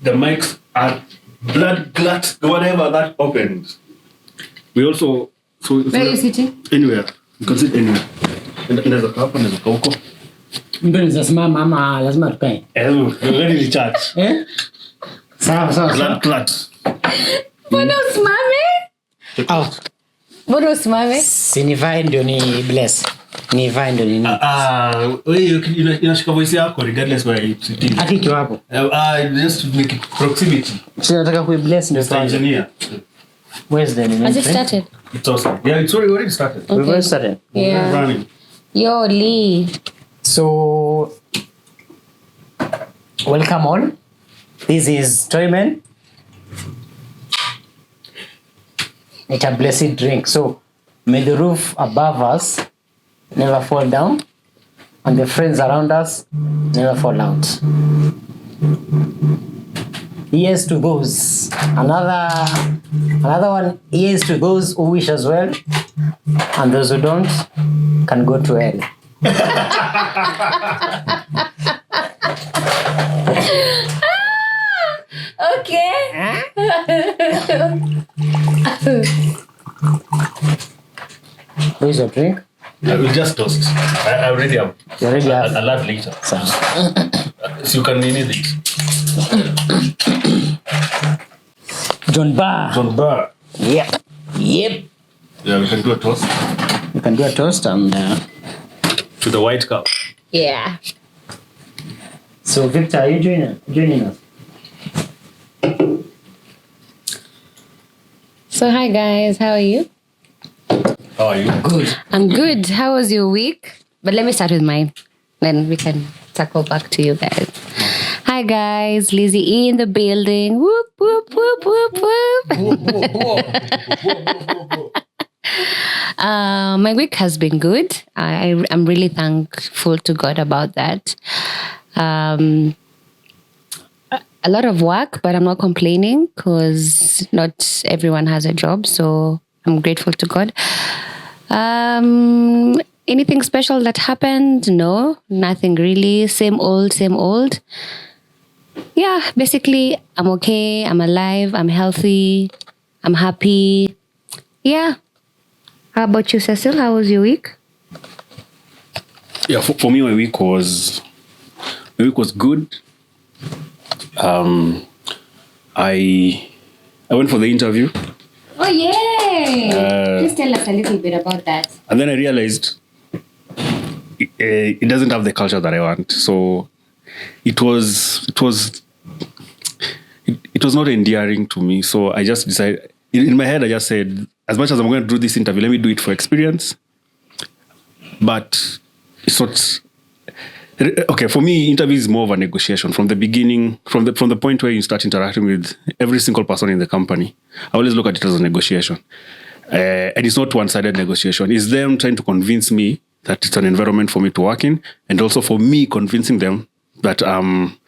the mics are blood clot, whatever that opened. We also... Where are you sitting? Anywhere. You can sit anywhere. There's a cup and there's a cocoa. Lazima mama, lazima tukae. You're ready to chat. Sawa. Blood clot. Mbona usimame? Mbona usimame? Si nivae ndio ni bless. Nivae ndio ni. Wewe inashika voice yako regardless where you sit. Haki kiwa hapo. Just to make it proximity. Si nataka kui bless ndio Mr. Engineer. Where's the name? Has it started? It's awesome. Yeah, it's already started. Okay. We've already started. Yeah. Running. Yo, Lee. So, welcome all. This is Toyman. It's a blessed drink. So, may the roof above us never fall down, and the friends around us never fall out. Here's to those. Another one. Here's to those who wish as well, and those who don't can go to hell. Okay. Where's your drink? I will just toast. I already have. You already have. I'll add later. So you can name it. John Bar. Yep. Yeah, we can do a toast. You can do a toast and. To the white cup. Yeah. So Victor, are you joining us? So hi guys, how are you? How are you? Good. I'm good. How was your week? But let me start with mine. Then we can circle back to you guys. Hi guys, Lizzie in the building. Whoop, whoop, whoop, whoop, whoop. My week has been good. I'm really thankful to God about that. A lot of work, but I'm not complaining because not everyone has a job. So I'm grateful to God. Anything special that happened? No, nothing really. Same old. Yeah, basically, I'm okay. I'm alive. I'm healthy. I'm happy. Yeah. How about you, Cecil? How was your week? Yeah, for me, my week was good. I went for the interview. Oh, yay! Please tell us a little bit about that. And then I realized it doesn't have the culture that I want. So it was not endearing to me. So I just decided, in my head, I just said, as much as I'm going to do this interview, let me do it for experience. But it's not... Okay, for me, interview is more of a negotiation from the beginning, from the point where you start interacting with every single person in the company. I always look at it as a negotiation. And it's not one-sided negotiation. It's them trying to convince me that it's an environment for me to work in, and also for me convincing them that I'm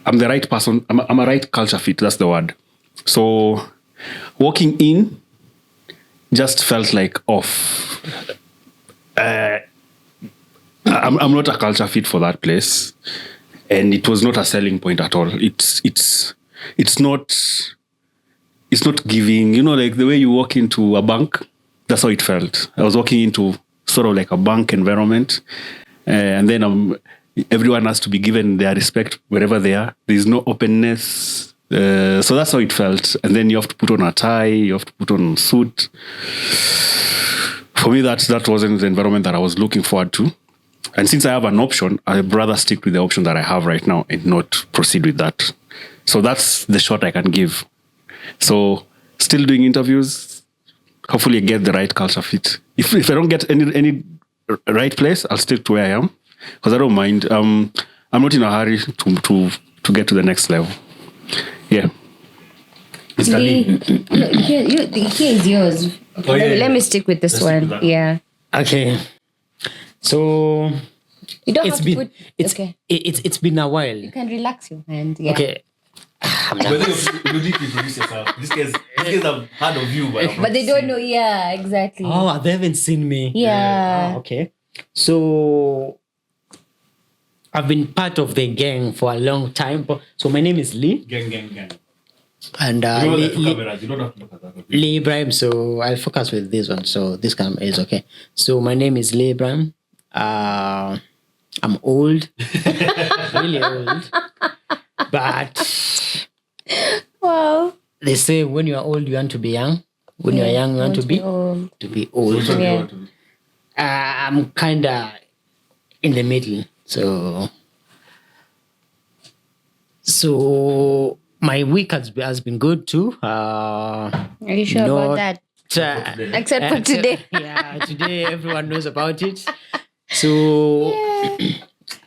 the right person, I'm a right culture fit, that's the word. So walking in just felt like off. I'm not a culture fit for that place, and it was not a selling point at all. It's not giving, like the way you walk into a bank, that's how it felt. I was walking into sort of like a bank environment, and then everyone has to be given their respect wherever they are. There's no openness. So that's how it felt. And then you have to put on a tie, you have to put on a suit. For me, that wasn't the environment that I was looking forward to. And since I have an option, I'd rather stick with the option that I have right now and not proceed with that. So that's the shot I can give. So still doing interviews, hopefully I get the right culture fit. If I don't get any right place, I'll stick to where I am, because I don't mind. I'm not in a hurry to get to the next level. Yeah. Mr. Lee. Here is yours. Oh, yeah, Let me stick with this one. Yeah. Okay. So You don't have to put... Okay. It's been a while. You can relax your hand. Yeah. Okay. Whether you need to introduce yourself. These guys have heard of you, But they don't know. Yeah, exactly. Oh, they haven't seen me. Yeah. Okay. So I've been part of the gang for a long time. So my name is Lee. Gang. And You know the two Lee, cameras. You don't have to look at that. Lee Ibrahim. So I'll focus with this one. So this camera is okay. So my name is Lee Ibrahim. I'm old, really old. But Wow. they say when you are old, you want to be young. When you are young, you want to be old. old. Which one do you Yeah. want to be? I'm kind of in the middle. So my week has been good too. Are you sure about that? Except for today. Yeah, today everyone knows about it. So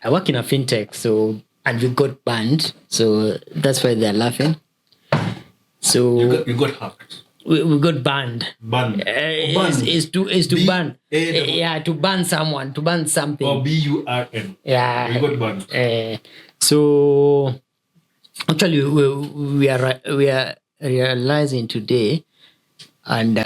I work in a fintech, and we got banned. So that's why they're laughing. So You got hacked. we got banned. Banned. Is to ban. B-A-N. Yeah, to ban someone, to ban something. Or BURN. Yeah. You got banned. So actually, we are realizing today, and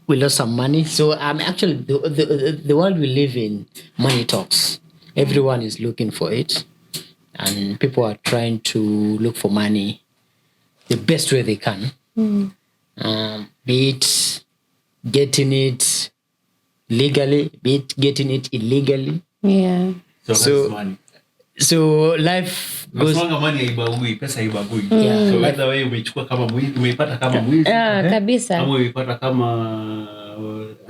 we lost some money. So actually the world we live in, money talks. Everyone is looking for it, and people are trying to look for money the best way they can. Be it getting it legally, be it getting it illegally. Yeah. So that's money. So life goes. Nasonga money haibagui, pesa haibagui. Yeah. So whether wewe umechukua kama mwizi, umeipata kama mwizi, Kabisa. ama umeipata kama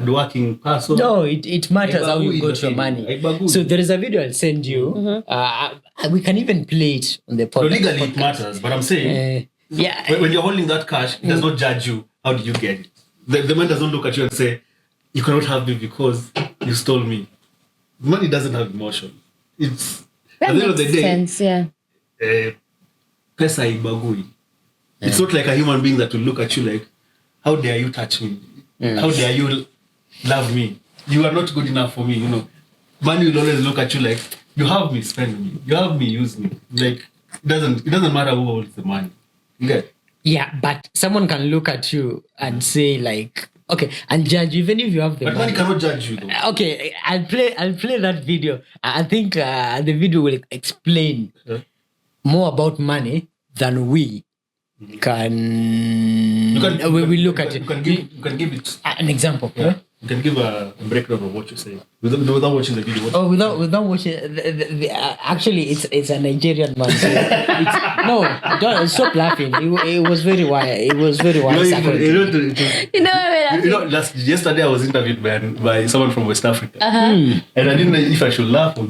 the working person. No, it matters how you Haibagui got your lakini, money. haibagui. So there is a video I'll send you. We can even play it on the So podcast. legally it matters, but I'm saying Yeah. when you're holding that cash, it does not judge you. How did you get it? The man doesn't look at you and say, you cannot have me because you stole me. Money doesn't have emotion. It's That at the end of makes the day, sense, yeah. pesa haibagui. It's not like a human being that will look at you like, how dare you touch me? How dare you love me? You are not good enough for me, Money will always look at you like, you have me, spend me. You have me, use me. Like, it doesn't matter who holds the money. You get? Yeah, but someone can look at you and say like, okay, and judge you, even if you have the But money cannot judge you though. Okay, I'll play that video. I think the video will explain more about money than we can. We look at it. You can give it An example. Yeah. You can give a breakdown of what you say without watching the video. Without watching, actually, it's a Nigerian man. So don't stop laughing. It was very wise. It was very wise. Yesterday I was interviewed by someone from West Africa, and I didn't know if I should laugh or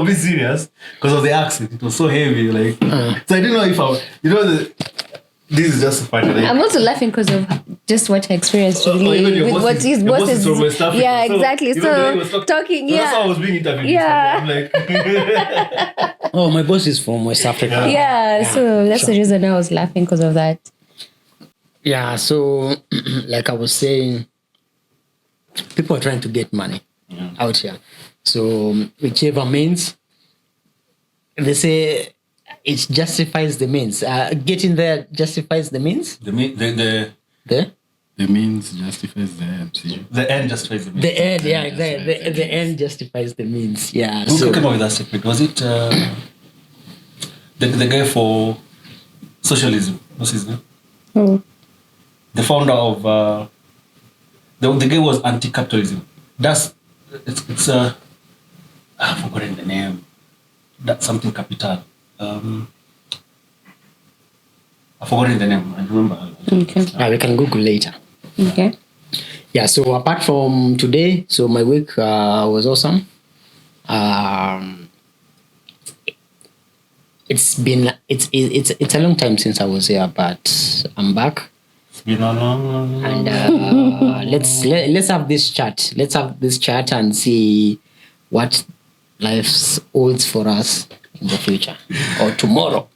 be serious because of the accent. It was so heavy, so I didn't know if this is just funny. I'm also laughing because of just what I experienced really with what his boss is. from West Africa. Yeah, exactly. So Talking, so yeah. that's how I was being interviewed. Yeah. Yesterday. I'm like, Oh, my boss is from West Africa. Yeah, so that's the reason I was laughing because of that. Yeah, so like I was saying, people are trying to get money out here. So whichever means, they say it justifies the means. Getting there justifies the means. the means justifies the end. See? The end justifies the means. The end, yeah, exactly. The end justifies the means. Yeah. Who came up with that statement? Was it the guy for socialism? What's his name? The founder of the guy was anti-capitalism. It's I've forgotten the name. That's something capital. I've forgotten the name. I remember. Okay. We can Google later. Okay. Yeah, so apart from today, so my week was awesome. It's a long time since I was here, but I'm back. It's been a long. And let's have this chat. Let's have this chat and see what life holds for us in the future or tomorrow.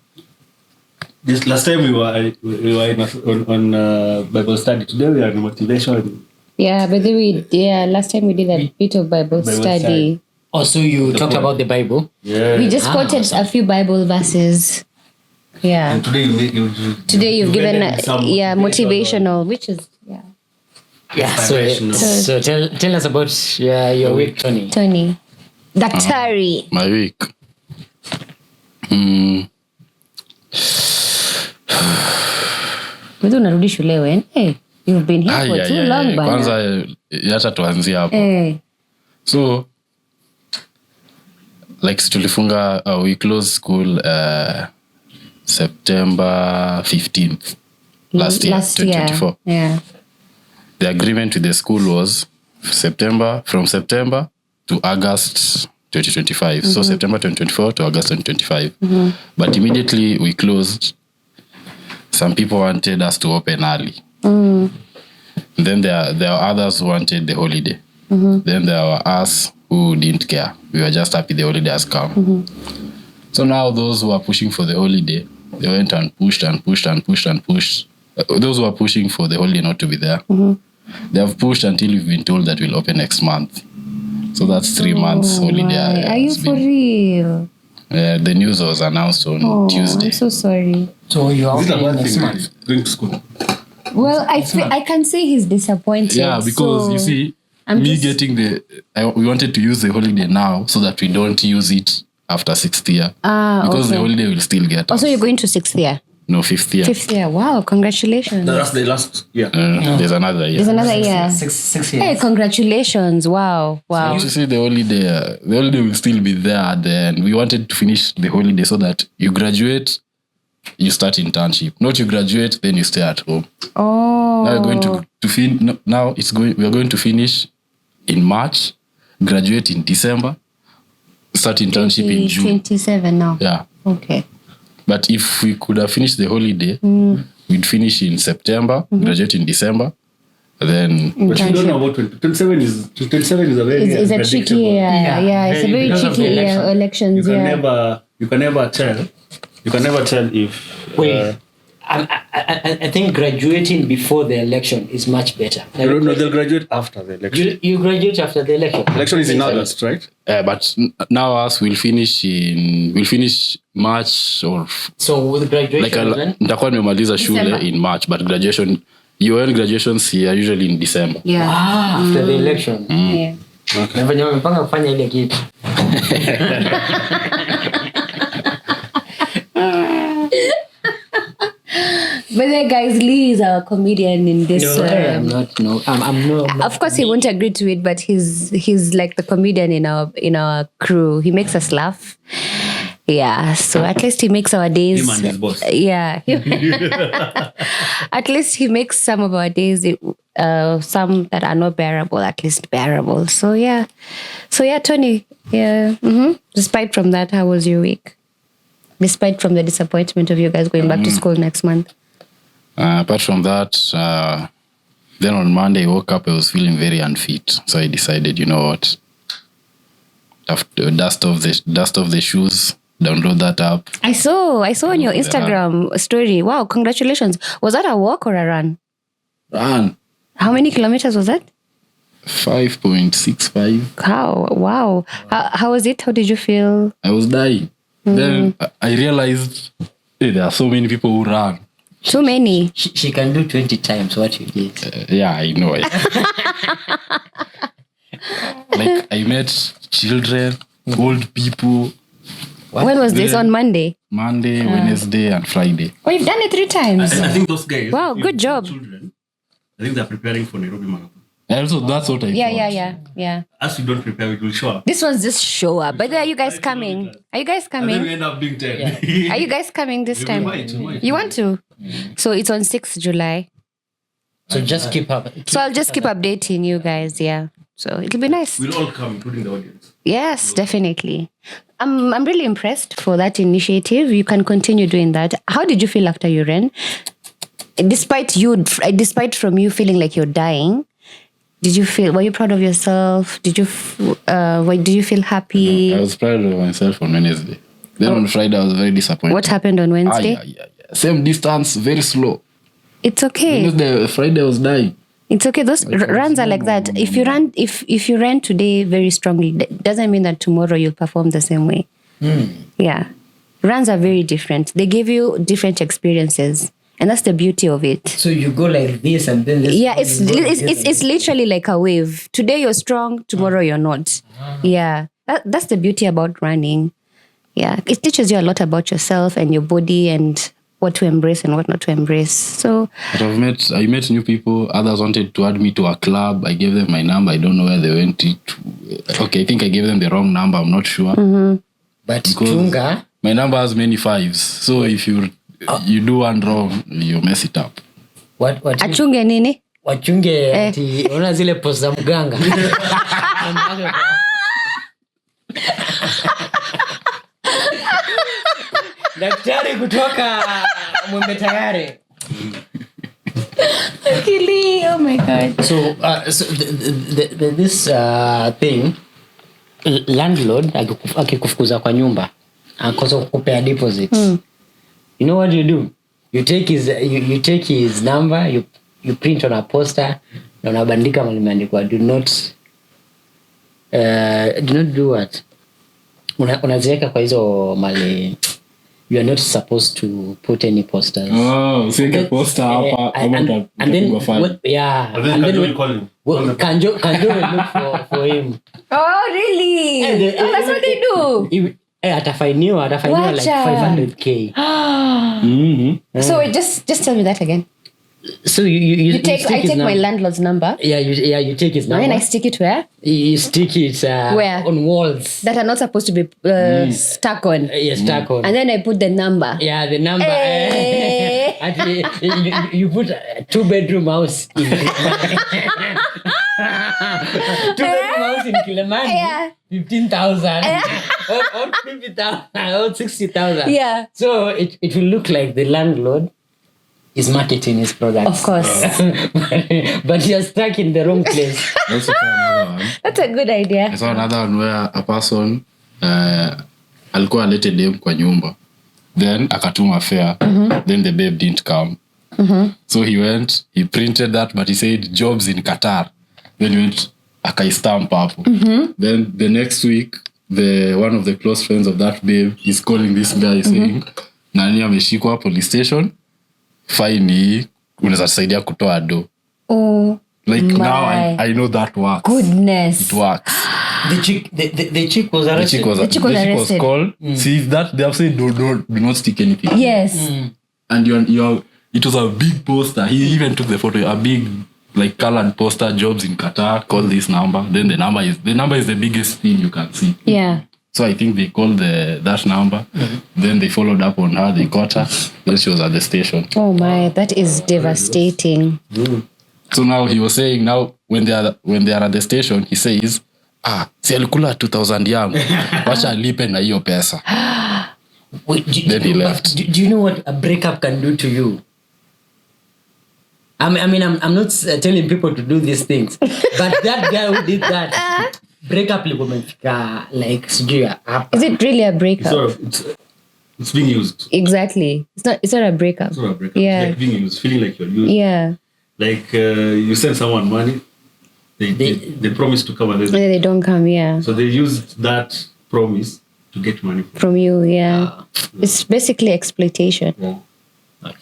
This last time we were on Bible study. Today we are in motivation. Yeah, but last time we did a bit of Bible study. Also, you talked about the Bible. Yeah. We just quoted a few Bible verses. Yeah. And today you've given motivational, which is Yeah. So tell us about your week, Tony. Tony. Daktari. My week. Wewe unarudi shule when? Hey, you've been here for too long bana. Kwanza hata tuanzie hapo. So like tulifunga we closed school September 15th last year 2024. Yeah. The agreement with the school was from September to August 2025. So September 2024 to August 2025. But immediately we closed. Some people wanted us to open early. Then there are others who wanted the holiday. Then there were us who didn't care. We were just happy the holiday has come. So now those who are pushing for the holiday, they went and pushed and pushed and pushed and pushed. Those who are pushing for the holiday not to be there, they have pushed until we've been told that we'll open next month. So that's 3 months holiday. Are you for real? The news was announced on Tuesday. I'm so sorry. So you are opening next month. Going to school. Well, I can say he's disappointed. Yeah, because you see, getting we wanted to use the holiday now so that we don't use it after 6th year. Because the holiday will still get us. Also, you're going to 6th year? No, 5th year. 5th year. Wow, congratulations. That's the last year. There's another year. There's another year. 6 years. Hey, congratulations. Wow. So you see, the holiday will still be there at the end. We wanted to finish the holiday so that you graduate, you start internship. Not you graduate, then you stay at home. Oh. Now we're going we are going to finish in March, graduate in December, start internship in June. 27 now. Yeah. Okay. But if we could have finished the holiday, we'd finish in September, graduate in December, then... But you don't know about 27 is a very it's a tricky year. Yeah, it's a very tricky year. Elections, you can never tell if... Wait. I think graduating before the election is much better. No, they'll graduate after the election. You graduate after the election. Election is in August, right? But now us we'll finish March or... So with graduation nitakuwa nimemaliza shule in March, but graduation, UN graduations here are usually in December. Yeah. After the election. Yeah. Okay. Mpanga kufanya ile kitu. But then, guys, Lee is our comedian in this. No, I'm not. No, I'm no. Of course, he won't agree to it, but he's like the comedian in our crew. He makes us laugh. Yeah, so at least he makes our days. Him and his boss. Yeah, at least he makes some of our days, some that are not bearable, at least bearable. So yeah, Tony. Yeah. Despite from that, how was your week? Despite from the disappointment of you guys going back to school next month. Apart from that, then on Monday I woke up, I was feeling very unfit. So I decided, you know what? After dust off the shoes, download that app. I saw on your Instagram story. Wow, congratulations. Was that a walk or a run? Run. How many kilometers was that? 5.65. Wow. How was it? How did you feel? I was dying. Then I realized there are so many people who run. So many. She can do 20 times what you did. Yeah, I know. Like I met children, old people. What? When was this? On Monday? Monday, Wednesday, and Friday. Oh, you've done it 3 times. I think those guys. Wow, good job. Children, I think they're preparing for Nairobi Marathon. Also, that's what I thought. Yeah. As we don't prepare, it will show up. This one's just show up. But are you guys coming? Are you guys And then we coming? end up being 10. Yeah. Are you guys coming this time? We might. You want to? So it's on 6th July. So just keep up. So I'll just keep updating you guys. Yeah. So it'll be nice. We'll all come, including the audience. Yes, definitely. I'm really impressed for that initiative. You can continue doing that. How did you feel after you ran? Despite from you feeling like you're dying, were you proud of yourself? Did you feel happy? I was proud of myself on Wednesday. Then on Friday, I was very disappointed. What happened on Wednesday? Yeah. Same distance, very slow. It's okay. Because Friday I was dying. It's okay. Those runs are like that. If you ran today very strongly, that doesn't mean that tomorrow you'll perform the same way. Yeah. Runs are very different. They give you different experiences. And that's the beauty of it. So you go like this and then... it's literally like a wave. Today you're strong, tomorrow you're not. Yeah. that's the beauty about running. Yeah, it teaches you a lot about yourself and your body and what to embrace and what not to embrace. So But I met new people. Others wanted to add me to a club. I gave them my number. I don't know where they went to. Okay, I think I gave them the wrong number. I'm not sure. But Because chunga. my number has many fives. So if you do one wrong, you mess it up. What achunge nini? wachunge ati ona zile post za mganga. Daktari kutoka Mwembe Tayari. Akili, oh my god. So this thing, landlord akikufukuza kwa nyumba akosa kukupea deposit. You know what you do? You take his number, you print on a poster na unabandika mahali imeandikwa do not do what? Unaziweka kwa hizo mali. You are not supposed to put any posters. Oh, so you get poster hapa. And then Kanjo will look for him. Oh really? That's what they do. Atafainiwa like 500k. So just tell me that again. So I take my landlord's number. Yeah, you take his number. And then I stick it where? You stick it where? On walls That are not supposed to be stuck on. Yeah, stuck on. And then I put the number. Yeah, the number. Hey. And you put a 2-bedroom house in Kilimani. Yeah. 15,000 or 50,000 or 60,000. Yeah. So it will look like the landlord is marketing his products. Of course. But you're stuck in the wrong place. I also saw another one. That's a good idea. I saw another one where a person alikuwa alete dem kwa nyumba. Then akatuma fare. Then the babe didn't come. So he went, he printed that, but he said jobs in Qatar. Then he went, akaistamp hapo. Then the next week, one of the close friends of that babe is calling this guy saying, nani ameshikwa police station, fine unaweza tusaidia kutoa do. Oh, like my. Now I know that works. Goodness. It works. The chick was arrested. The chick was arrested. Called. See that they have said do not stick anything. Yes. And you're it was a big poster. He even took the photo. A big like colored poster. Jobs in Qatar. Call this number. Then the number is the biggest thing you can see. Yeah. So I think they called that number. Then they followed up on her. They caught her. Then she was at the station. Oh my, that is devastating. So now he was saying now when they are at the station, he says, si alikula 2,000 yangu. Wacha alipe na hiyo pesa. Wait, Then he left. Do you know what a breakup can do to you? I mean, I'm not telling people to do these things, but that guy who did that, breakup likomefika like sijui hapa. Is it really a breakup? It's being used. Exactly. It's not a breakup. It's not a breakup. Yeah. It's like being used, feeling like you're used. Yeah. Like you send someone money, they promise to come and And then they don't come, yeah. so they used that promise to get money From you, yeah. It's basically exploitation. Yeah.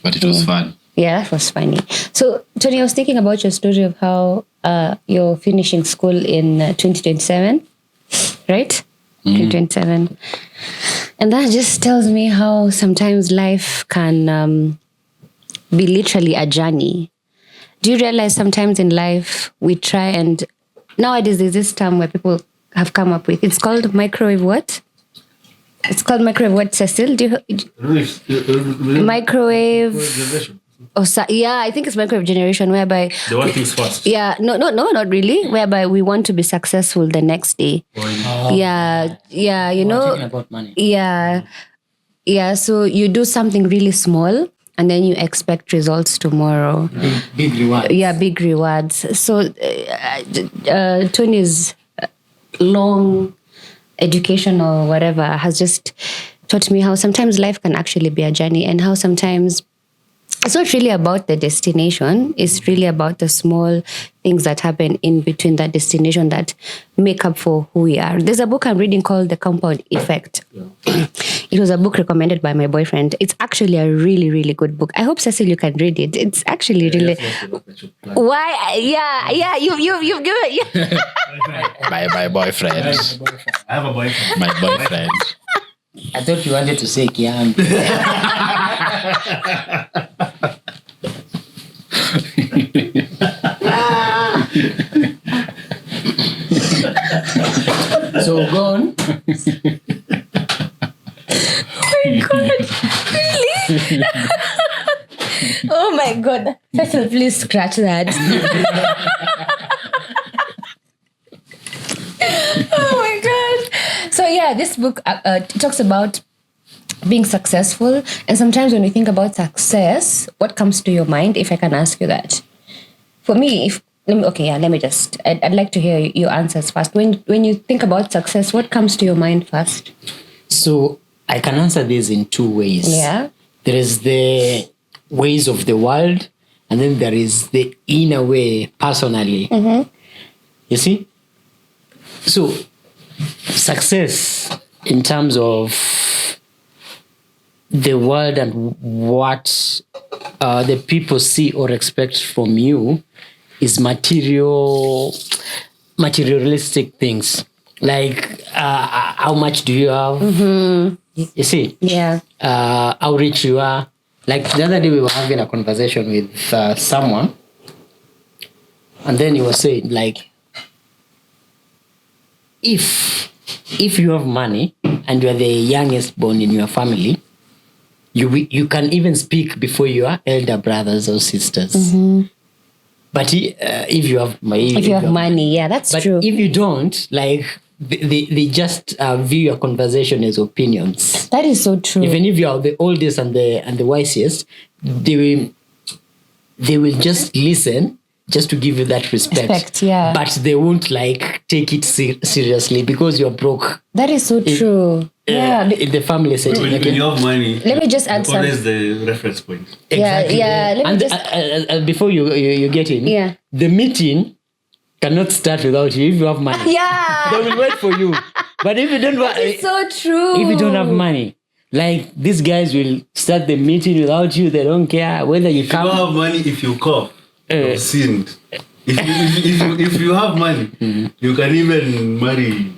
But it was fun. Yeah, that was funny. So, Tony, I was thinking about your story of how you're finishing school in 2027, right? 2027. And that just tells me how sometimes life can be literally a journey. Do you realize sometimes in life we try and... Nowadays there's this term where people have come up with. It's called microwave what? It's called microwave what, Cecil? Microwave... yeah, I think it's microwave generation whereby... They want things fast. Yeah, no, not really. Whereby we want to be successful the next day. Yeah, you know... Talking about money. Yeah. So you do something really small and then you expect results tomorrow. Big reward. Yeah, big rewards. So Tony's long education or whatever has just taught me how sometimes life can actually be a journey and how sometimes it's not really about the destination. It's really about the small things that happen in between that destination that make up for who we are. There's a book I'm reading called The Compound Effect. It was a book recommended by my boyfriend. It's actually a really, really good book. I hope, Cecil, you can read it. It's actually really... Why? Yeah, you've given it. Yeah. My boyfriend. I have a boyfriend. My boyfriend. I thought you wanted to say Kian. So go on. Oh my God, really? Oh my God. Cecil, please scratch that. Oh my God. So yeah, this book talks about being successful. And sometimes when we think about success, what comes to your mind, if I can ask you that? For me, I'd like to hear your answers first. When you think about success, what comes to your mind first? So I can answer this in two ways. Yeah. There is the ways of the world, and then there is the inner way personally. Mm-hmm. You see? So success in terms of the world and what the people see or expect from you is materialistic things. Like how much do you have? Mm-hmm. You see? Yeah. How rich you are. Like the other day we were having a conversation with someone, and then he was saying, like, if you have money and you are the youngest born in your family, you can even speak before your elder brothers or sisters. Mm-hmm. But if you have money, yeah, that's true. If you don't, like, they just view your conversation as opinions. That is so true. Even if you are the oldest and the wisest, they will just listen just to give you that respect. Yeah. But they won't like take it seriously because you're broke. That is so true. In the family setting. When you have money, let me just add always the reference point. Exactly. Yeah. Let me and before you get in, the meeting cannot start without you if you have money. Yeah. They will wait for you. But if you don't It's so true. If you don't have money, like these guys will start the meeting without you. They don't care whether you come. You don't have money if you cough. You've sinned. If you have money, you can even marry.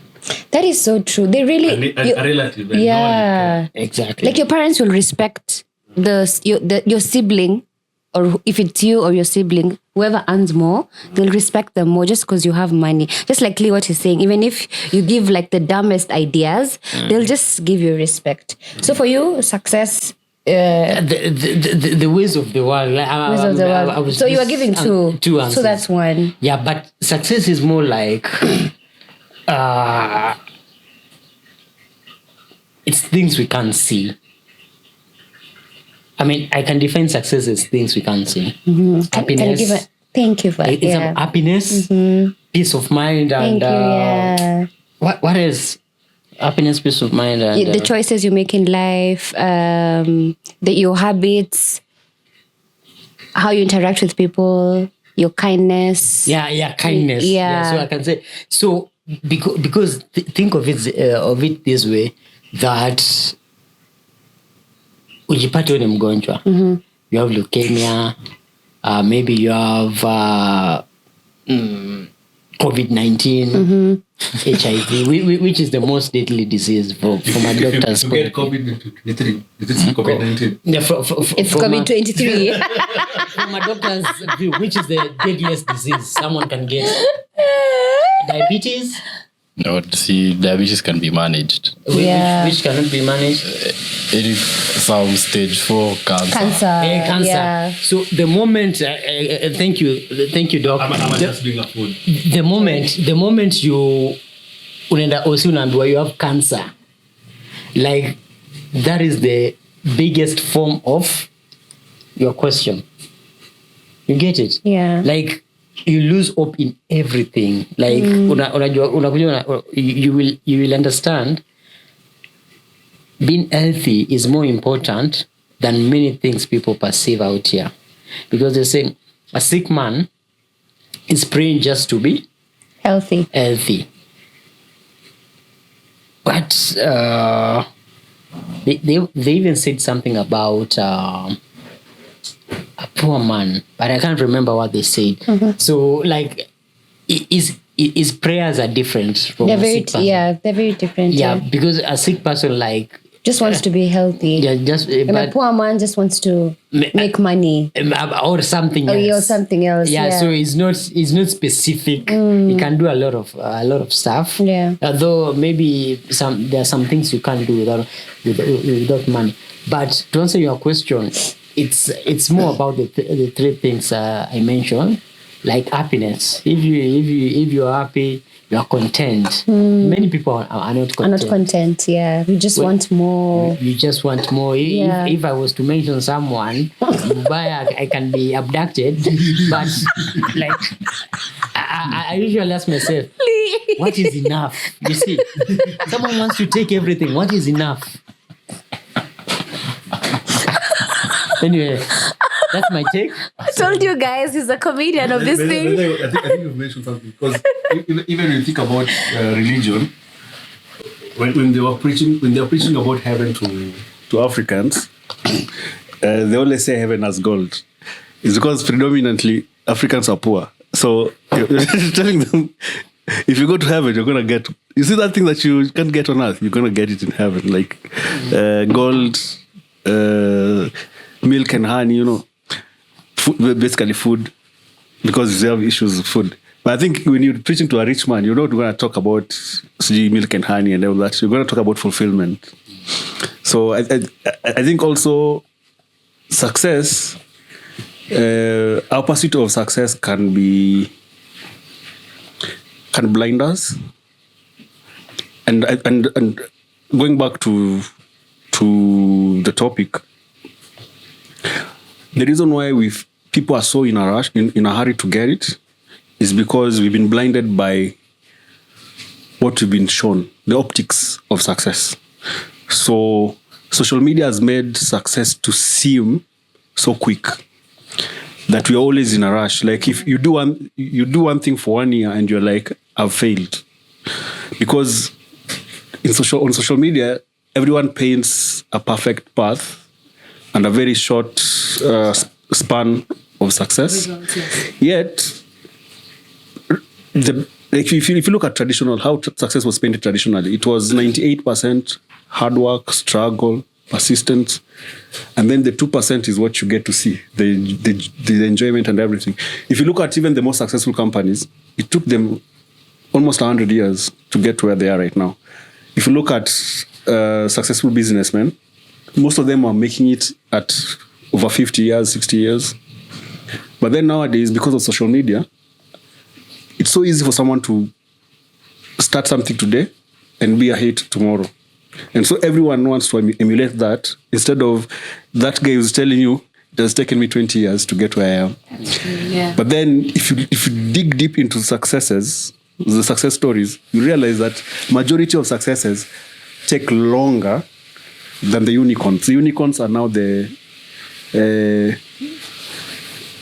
That is so true. They really a relative. Yeah. Exactly. Like your parents will respect your sibling, or if it's you or your sibling, whoever earns more, they'll respect them more just because you have money. Just like Lee, what he's saying, even if you give like the dumbest ideas, they'll just give you respect. So for you, success. The ways of the world. Ways of the world. So you are giving two answers. So that's one. Yeah, but success is more like it's things we can't see. I mean, I can define success as things we can't see. Mm-hmm. Happiness. Thank you for it. It's happiness, peace of mind, and what else? Happiness, peace of mind, and the choices you make in life, your habits, how you interact with people, your kindness. Yeah, kindness. Yeah. So I can say so because think of it this way, that ujipate wewe ni mgonjwa. You have leukemia, maybe you have COVID-19, HIV, which is the most deadly disease from a doctor's point. Get COVID-19. Is it COVID-19? Yeah, it's COVID-23. From a doctor's view, which is the deadliest disease someone can get? Diabetes? No, see, diabetes can be managed. Which cannot be managed? Some stage 4 cancer. Cancer. Yeah. So the moment, thank you, doc. I'm just being a fool. The moment you unaenda hosi unaambiwa you have cancer, like that is the biggest form of your question. You get it? Yeah. Like you lose hope in everything. Like you will understand being healthy is more important than many things people perceive out here. Because they say a sick man is praying just to be Healthy. healthy. But they even said something about a poor man, but I can't remember what they said. So like, his prayers are different from They're a very, sick person. they're very different. Yeah, because a sick person like Just wants to be healthy. yeah, just And a but poor man just wants to make money. or something Oh, else. yeah, or something else. Yeah, Yeah. so it's not specific. He can do a lot of stuff. Yeah. Although maybe there are some things you can't do without money. But to answer your question, it's more about the three things I mentioned, like happiness. If you're happy, you are content. Many people are not content. I'm not content. Yeah. We just want more. You just want more. Yeah. If I was to mention someone, why I can be abducted, but like I usually ask myself, what is enough? You see, someone wants to take everything. What is enough? Anyway, that's my take. I told you guys he's a comedian of this thing. I think you've mentioned something, because even when you think about religion, when they were preaching about heaven to Africans, they always say heaven has gold. It's because predominantly Africans are poor. So you're telling them, if you go to heaven, you're gonna get. You see that thing that you can't get on earth, you're gonna get it in heaven, like gold, milk and honey. Food, basically food, because they have issues with food. But I think when you're preaching to a rich man, you're not going to talk about milk and honey and all that. You're going to talk about fulfillment. So I think also success, our pursuit of success can blind us. And going back to the topic, the reason why people are so in a rush, in a hurry to get it, is because we've been blinded by what we've been shown, the optics of success. So social media has made success to seem so quick that we're always in a rush. Like if you do one thing for 1 year and you're like, I've failed. Because on social media, everyone paints a perfect path and a very short span of success. Yet, if you look at how success was painted traditionally, it was 98% hard work, struggle, persistence, and then the 2% is what you get to see, the enjoyment and everything. If you look at even the most successful companies, it took them almost 100 years to get to where they are right now. If you look at successful businessmen, most of them are making it at over 50 years, 60 years. But then nowadays, because of social media, it's so easy for someone to start something today and be a hit tomorrow. And so everyone wants to emulate that, instead of that guy who's telling you, it has taken me 20 years to get where I am. Yeah. But then if you dig deep into successes, the success stories, you realize that majority of successes take longer than the unicorns. The unicorns are now the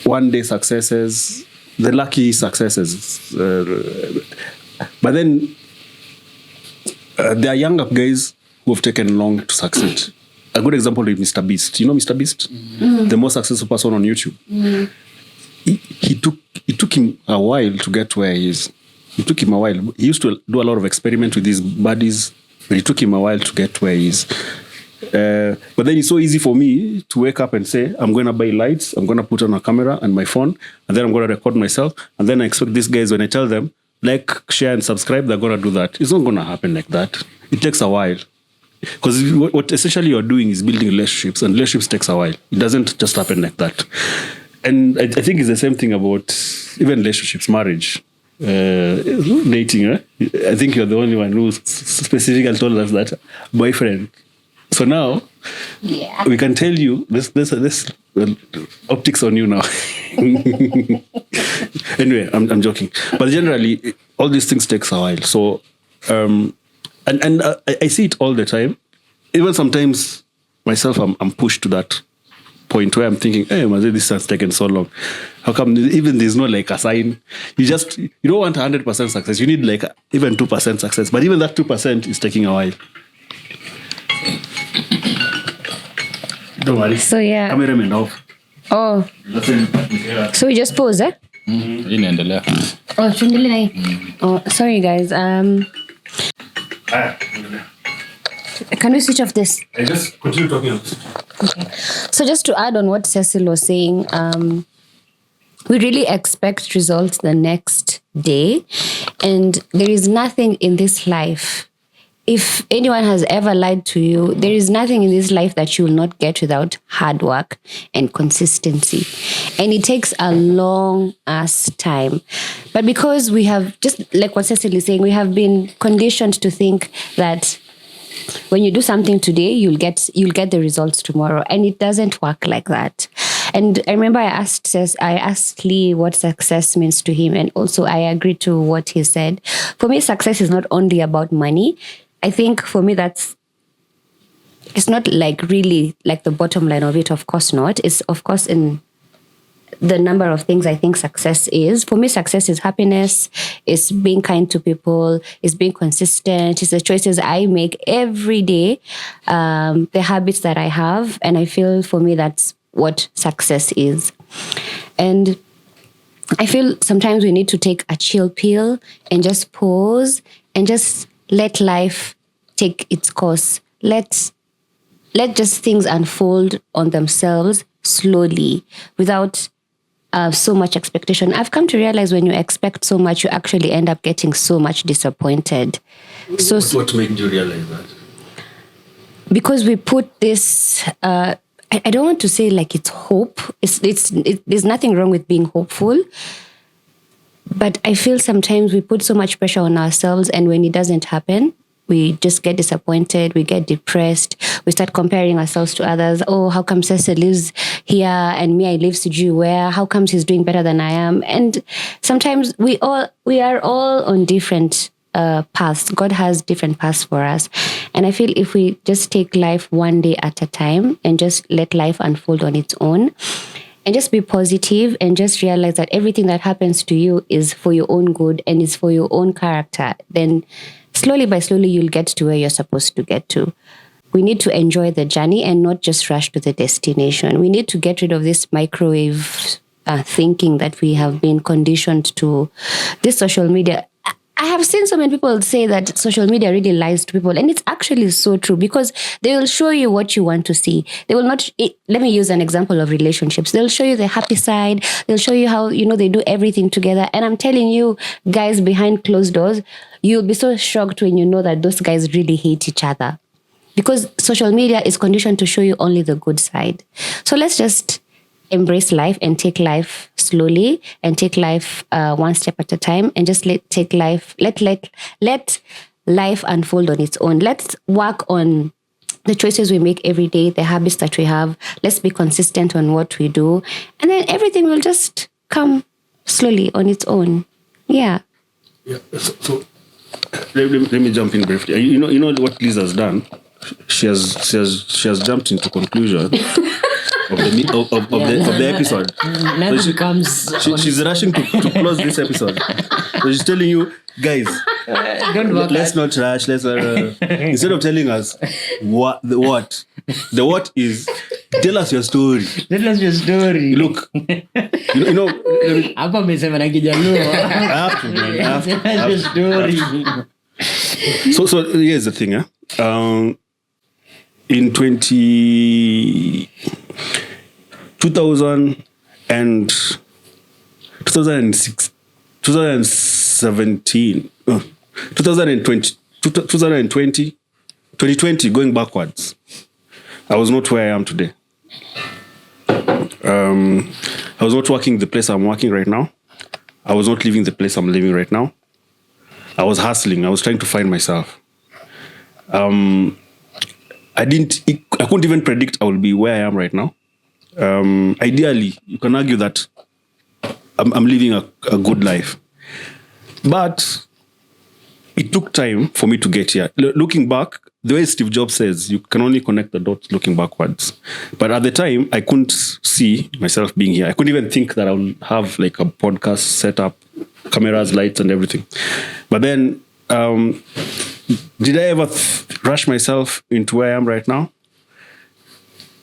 one-day successes, the lucky successes. But then there are younger guys who have taken long to succeed. A good example is Mr. Beast. You know Mr. Beast? Mm-hmm. The most successful person on YouTube. Mm-hmm. It took him a while to get where he is. It took him a while. He used to do a lot of experiments with his buddies, but it took him a while to get where he is. But then it's so easy for me to wake up and say, I'm going to buy lights, I'm going to put on a camera and my phone, and then I'm going to record myself. And then I expect these guys, when I tell them, like, share and subscribe, they're going to do that. It's not going to happen like that. It takes a while. Because what essentially you're doing is building relationships, and relationships takes a while. It doesn't just happen like that. And I think it's the same thing about even relationships, marriage, dating. I think you're the only one who specifically told us that boyfriend. So now, we can tell you this optics on you now. Anyway, I'm joking. But generally, all these things takes a while. So, I see it all the time. Even sometimes myself, I'm pushed to that point where I'm thinking, hey, this has taken so long. How come even there's no like a sign? You don't want 100% success. You need like even 2% success. But even that 2% is taking a while. Don't worry. So yeah. Cameraman off. Oh. So we just pause, eh? Inaendelea. Oh, tuendelee. Oh, sorry guys. Can we switch off this? I just continue talking. Okay. So just to add on what Cecil was saying, we really expect results the next day, and there is nothing in this life. If anyone has ever lied to you, there is nothing in this life that you will not get without hard work and consistency. And it takes a long ass time. But because we have, just like what Cecily is saying, we have been conditioned to think that when you do something today, you'll get the results tomorrow. And it doesn't work like that. And I remember I asked Lee what success means to him. And also I agree to what he said. For me, success is not only about money. I think for me, it's not like really like the bottom line of it. Of course not. It's of course in the number of things I think success is. For me, success is happiness. It's being kind to people. It's being consistent. It's the choices I make every day. The habits that I have. And I feel for me, that's what success is. And I feel sometimes we need to take a chill pill and just pause and just let life take its course. Let just things unfold on themselves slowly without so much expectation. I've come to realize when you expect so much, you actually end up getting so much disappointed. So what made you realize that? Because we put this, I don't want to say like it's hope. There's nothing wrong with being hopeful. But I feel sometimes we put so much pressure on ourselves, and when it doesn't happen, we just get disappointed, we get depressed, we start comparing ourselves to others. Oh, how come Cecil lives here and me, I live Siju where? How come he's doing better than I am? And sometimes we are all on different paths. God has different paths for us. And I feel if we just take life one day at a time and just let life unfold on its own, and just be positive and just realize that everything that happens to you is for your own good and is for your own character, then slowly by slowly, you'll get to where you're supposed to get to. We need to enjoy the journey and not just rush to the destination. We need to get rid of this microwave thinking that we have been conditioned to. This social media, I have seen so many people say that social media really lies to people. And it's actually so true because they will show you what you want to see. They will not, let me use an example of relationships. They'll show you the happy side. They'll show you how, they do everything together. And I'm telling you, guys, behind closed doors, you'll be so shocked when you know that those guys really hate each other. Because social media is conditioned to show you only the good side. So let's just embrace life and take life slowly and take life one step at a time and just let life unfold on its own. Let's work on the choices we make every day, the habits that we have. Let's be consistent on what we do. And then everything will just come slowly on its own. Yeah. Yeah. So let me jump in briefly. You know what Liz has done? She has jumped into conclusion of the episode. So she's rushing to close this episode. So she's telling you, guys, let's not rush. Instead of telling us what the what is, tell us your story. Tell us your story. Look, Hapa amesema na Kijaluo. I have to. Tell us your story. So here's the thing, in 2017, 2020, going backwards, I was not where I am today. I was not working the place I'm working right now. I was not living the place I'm living right now. I was hustling. I was trying to find myself. I couldn't even predict I will be where I am right now. Ideally, you can argue that I'm living a good life. But it took time for me to get here. Looking back, the way Steve Jobs says, you can only connect the dots looking backwards. But at the time, I couldn't see myself being here. I couldn't even think that I would have like a podcast set up, cameras, lights, and everything. But then, did I ever rush myself into where I am right now?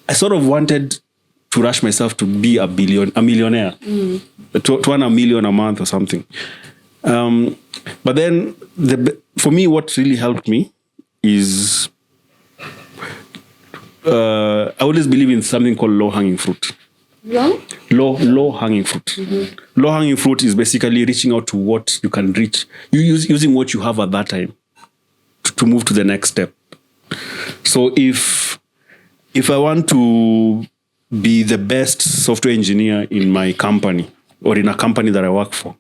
I sort of wanted to rush myself to be a millionaire, to earn $1 million a month or something. But then, for me, what really helped me is I always believe in something called low-hanging fruit. Low-hanging fruit. Mm-hmm. Low-hanging fruit is basically reaching out to what you can reach. Using what you have at that time to move to the next step. So if I want to be the best software engineer in my company or in a company that I work for,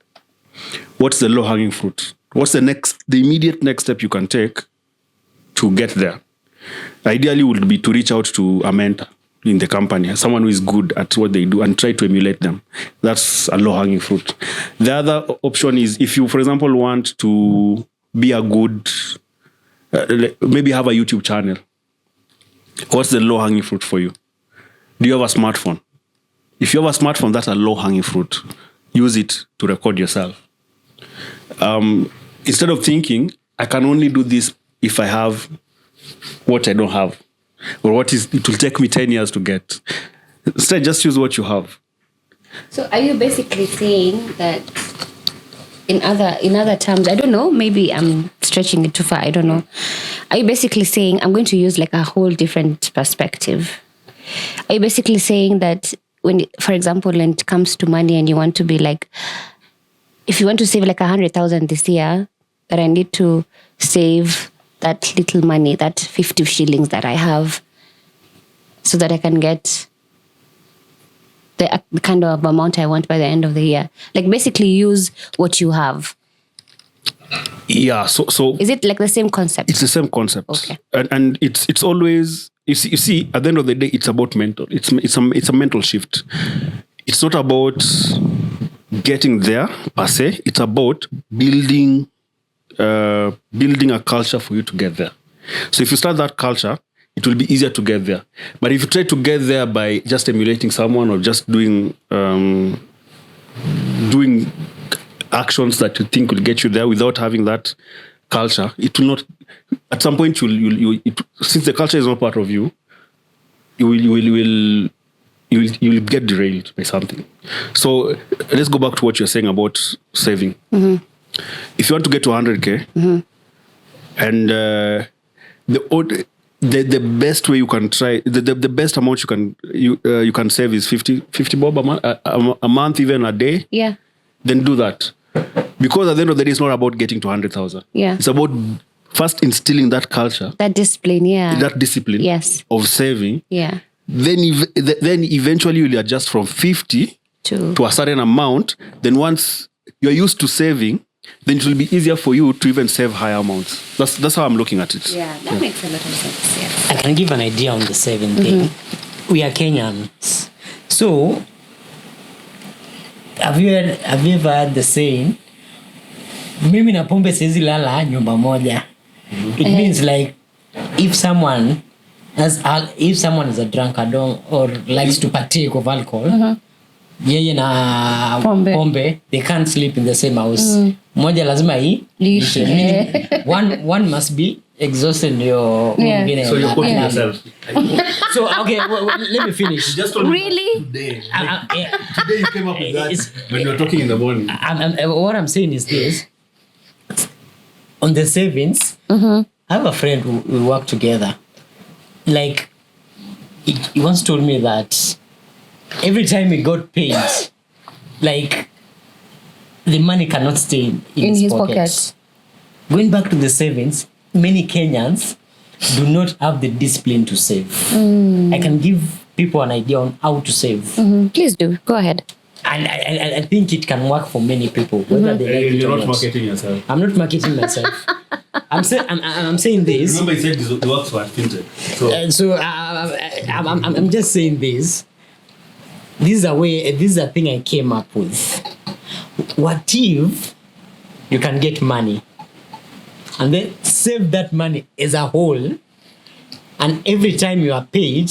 what's the low-hanging fruit? What's the immediate next step you can take to get there? Ideally would be to reach out to a mentor in the company, someone who is good at what they do, and try to emulate them. That's a low-hanging fruit. The other option is if you, for example, want to be a good, maybe have a YouTube channel. What's the low-hanging fruit for you? Do you have a smartphone? If you have a smartphone, that's a low-hanging fruit. Use it to record yourself. Instead of thinking, I can only do this if I have what I don't have, or it will take me 10 years to get. Instead, just use what you have. So are you basically saying that in other terms, I don't know, maybe I'm stretching it too far, I don't know. Are you basically saying I'm going to use like a whole different perspective? Are you basically saying that for example, when it comes to money and you want to be like, if you want to save like 100,000 this year, that I need to save that little money, that 50 shillings that I have, so that I can get the kind of amount I want by the end of the year? Like basically use what you have. Yeah. So is it like the same concept? It's the same concept. Okay. And it's always, you see, at the end of the day, it's about mental. It's a mental shift. It's not about getting there per se. It's about building a culture for you to get there. So if you start that culture, it will be easier to get there. But if you try to get there by just emulating someone or just doing actions that you think will get you there without having that culture, it will not. At some point, since the culture is not part of you, you will get derailed by something. So let's go back to what you're saying about saving. Mm-hmm. If you want to get to 100K, mm-hmm. and the best way you can try, the best amount you can save is 50 bob a month, even a day. Yeah. Then do that, because at the end of the day, it's not about getting to 100,000. Yeah. It's about first instilling that culture, that discipline. Yeah. That discipline. Yes. Of saving. Yeah. Then eventually you'll adjust from 50 to a certain amount. Then once you're used to saving, then it will be easier for you to even save higher amounts. That's how I'm looking at it. Yeah, that makes a lot of sense. Yeah. I can give an idea on the saving thing. We are Kenyans. So, have you ever heard the saying, mimi na pombe siwezi lala nyumba moja? It means like, if someone is a drunkard or likes to partake of alcohol, yeye na pombe, they can't sleep in the same house. Moja lazima one must be exhausted. So you're quoting yourself. So okay, well, let me finish. Just told really? Today you came up with that when you're talking in the morning. What I'm saying is this: on the savings, I have a friend who we work together. Like, he once told me that every time he got paid, like, the money cannot stay in his pocket. Going back to the savings, many Kenyans do not have the discipline to save. I can give people an idea on how to save. Please do. Go ahead. And I think it can work for many people. Whether they like it You're or not marketing yourself. I'm not marketing myself. I'm saying this. Remember, you said it works for fintech. So I'm just saying this. This is a thing I came up with. What if you can get money and then save that money as a whole and every time you are paid,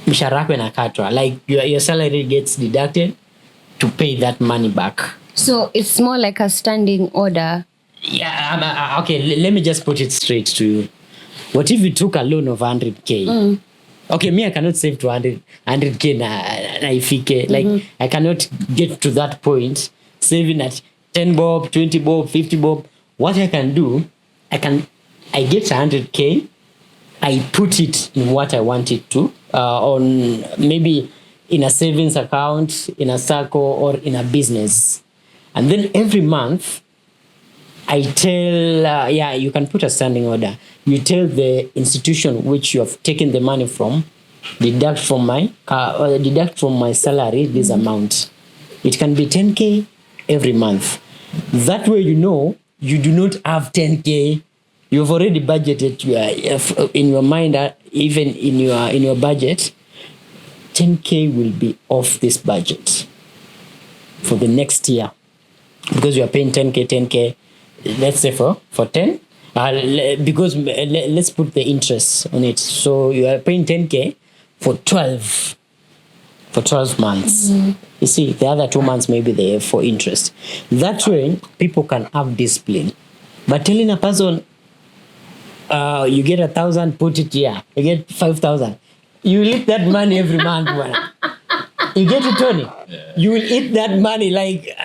mshahara yako inakatwa. Like your salary gets deducted to pay that money back. So it's more like a standing order. Yeah, okay, let me just put it straight to you. What if you took a loan of 100K? Okay, me, I cannot save to 100K na ifike. Like, I cannot get to that point saving at 10 bob, 20 bob, 50 bob. What I can do, I get 100K, I put it in what I want it to, on maybe in a savings account, in a circle, or in a business. And then every month, I tell, you can put a standing order. You tell the institution which you have taken the money from, deduct from my salary this amount. It can be 10K every month. That way, you know you do not have 10K. You've already budgeted in your mind, even in your budget. 10K will be off this budget for the next year because you are paying 10K. Let's say for 10, because let's put the interest on it. So you are paying 10K for 12 months. You see, the other 2 months maybe there for interest. That way, people can have discipline. But telling a person, you get 1,000, put it here. You get 5,000. You will eat that money every month. You get it, Tony? Yeah. You will eat that money like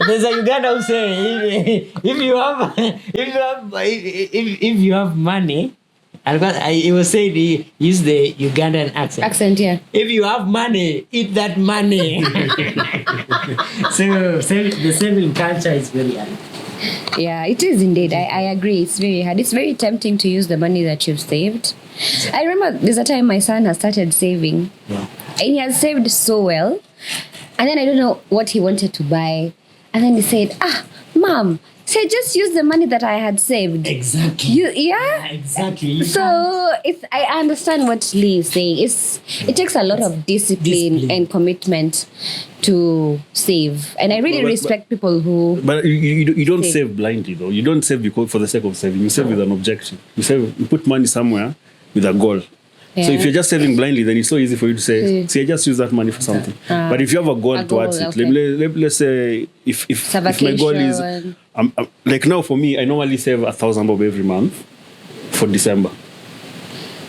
there's a Uganda who say if you have money, and he was saying he used the Ugandan accent. Yeah. If you have money, eat that money. So the saving culture is very hard. Yeah, it is indeed. I agree. It's very hard. It's very tempting to use the money that you've saved. I remember there's a time my son has started saving. Yeah. And he has saved so well. And then I don't know what he wanted to buy. And then he said, Mom, say just use the money that I had saved. Exactly. Yeah? Exactly. So I understand what Lee is saying. It takes a lot of discipline and commitment to save. And I really respect people who... But you don't save blindly, though. You don't save because for the sake of saving. You save with an objective. You put money somewhere with a goal. Yeah. So if you're just saving blindly, then it's so easy for you to say, I just use that money for something. But if you have a goal towards it, let's say if my goal is, like now for me, I normally save 1,000 bob every month for December.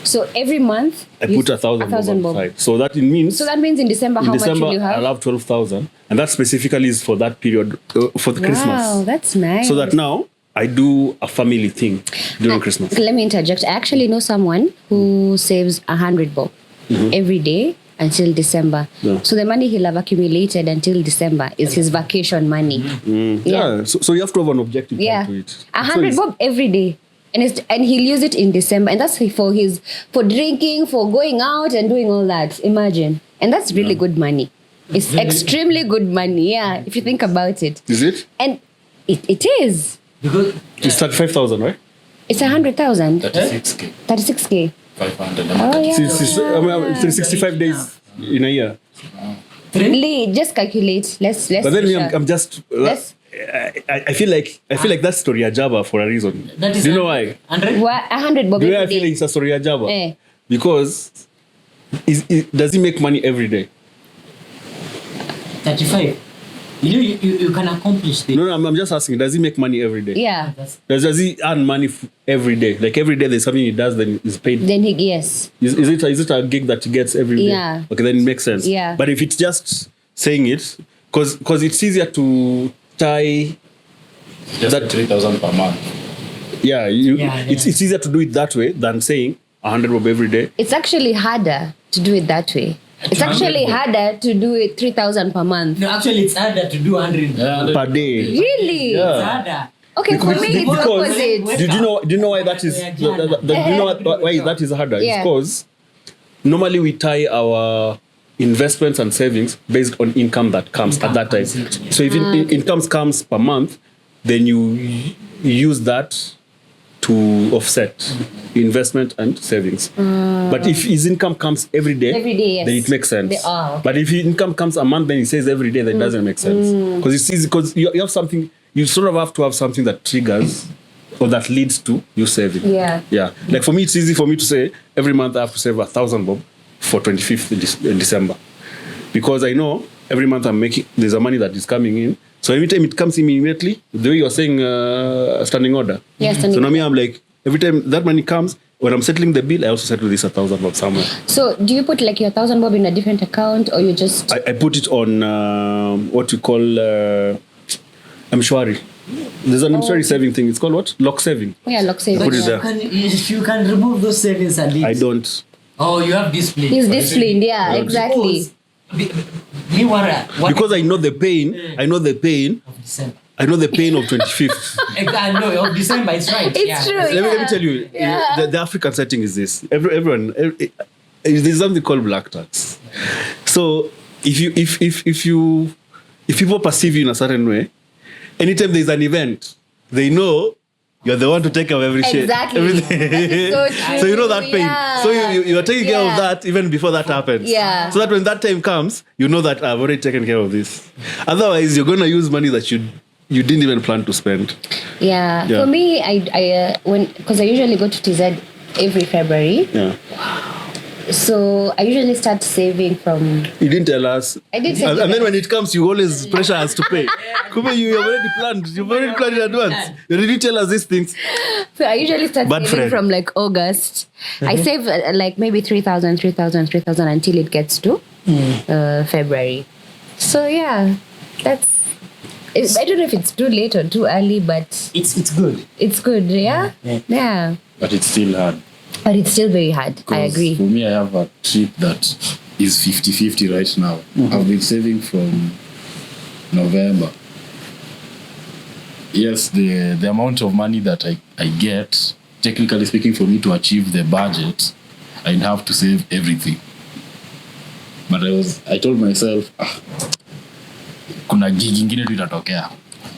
So every month I put 1,000 bob aside. So that means in December, how much will you have? I'll have 12,000, and that specifically is for that period for the Christmas. Wow, that's nice. So that now I do a family thing during Christmas. Let me interject. I actually know someone who saves 100 bob every day until December. Yeah. So the money he'll have accumulated until December is his vacation money. Yeah. So you have to have an objective to it. 100 bob every day. And he'll use it in December. And that's for drinking, for going out and doing all that. Imagine. And that's really good money. It's extremely good money. Yeah. If you think about it. Is it? And it is. Because it's 35,000, right? It's 100,000. 36K. 36K. 500. Oh, yeah. 365 days in a year. Lee, just calculate. Let's. But then I'm just. I feel like that's story ajaba for a reason. Do you know why? 100 bob. Do you know why I feel like it's a story ajaba? Because does he make money every day? 35. You can accomplish this. No, I'm just asking, does he make money every day? Yeah. Does he earn money every day? Like every day there's something he does, then he's paid? Then yes. Is it a gig that he gets every day? Yeah. Okay, then it makes sense. Yeah. But if it's just saying it, because it's easier to tie... Just 3,000 per month. Yeah, it's easier to do it that way than saying 100 bob every day. It's actually harder to do it that way. It's actually harder to do it 3,000 per month. No, actually, it's harder to do 100 per day. Really? Yeah. It's harder. Okay, for me, it's opposite. Do you know why that is? Do you know why that is harder? Yeah. It's because normally we tie our investments and savings based on income that comes at that time. So if income comes per month, then you use that to offset investment and savings. But if his income comes every day, yes. then it makes sense. Okay. But if his income comes a month, then he says every day, that doesn't make sense. Because it's easy, because you have something, you sort of have to have something that triggers or that leads to you saving. Yeah. Like for me, it's easy for me to say every month I have to save 1,000 bob for 25th December, because I know every month there's a money that is coming in. So every time it comes immediately, the way you're saying standing order. Yeah, so now me, I'm like, every time that money comes, when I'm settling the bill, I also settle this 1,000 bob somewhere. So do you put like your 1,000 bob in a different account, or you just... I put it on what we call Mshwari. There's an Mshwari saving thing. It's called what? Lock saving. Yeah, lock saving. Put it there. If you can remove those savings and leaves. I don't. Oh, you have discipline. He's disciplined, yeah, exactly. Because I know the pain. I know the pain. Of December. I know the pain of 25th. I know of December. It's right. It's true. Let me tell you, the African setting is this. Everyone, there's something called black tax. So if people perceive you in a certain way, anytime there's an event, they know you're the one to take care of every shit. Exactly. Everything. That is so true. So you know that pain. Yeah. So you are taking care of that even before that happens. Yeah. So that when that time comes, you know that I've already taken care of this. Otherwise, you're gonna use money that you didn't even plan to spend. Yeah. For me, because I usually go to TZ every February. Yeah. So I usually start saving from... You didn't tell us. I did say And to then them. when it comes, you always pressure us to pay. Kume, you have already planned. You've already planned in advance. You didn't tell us these things. So I usually start Bad saving friend. from like August. I save like maybe 3,000 until it gets to February. So yeah, I don't know if it's too late or too early, but It's good. it's good, yeah? Yeah. But it's still hard. But it's still very hard. I 'Cause agree. For me, I have a trip that is 50-50 right now. I've been saving from November. Yes, the amount of money that I get, technically speaking, for me to achieve the budget, I'd have to save everything. But I told myself, kuna gig ingine tu itatokea.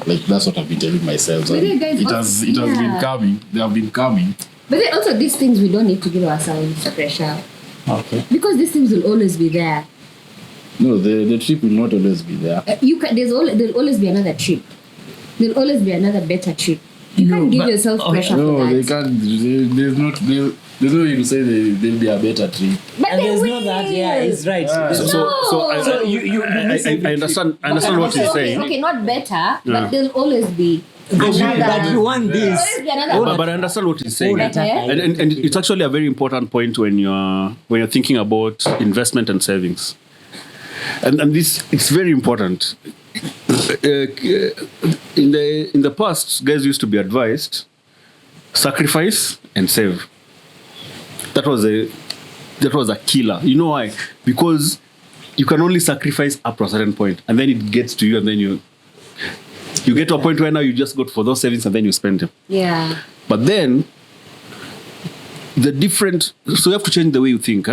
Like that's what I've been telling myself. So But then guys, it has been coming. They have been coming. But then also these things we don't need to give ourselves pressure. Okay. Because these things will always be there. No, the trip will not always be there. There'll always be another trip. There'll always be another better trip. You can't give yourself pressure No, for that. they can't. There's no way to say there'll be a better trip. But And there there's will. no that. Yeah, it's right. So I understand what you're saying. Okay, not better, but there's always be another. But you want this. There'll always be another. But I understand what he's saying. Better. And it's actually a very important point when you're thinking about investment and savings. And this, it's very important. In the past, guys used to be advised sacrifice and save. That was a killer. You know why? Because you can only sacrifice up to a certain point, and then it gets to you, and then you get to a point where now you just go for those savings and then you spend them. Yeah. But then so you have to change the way you think.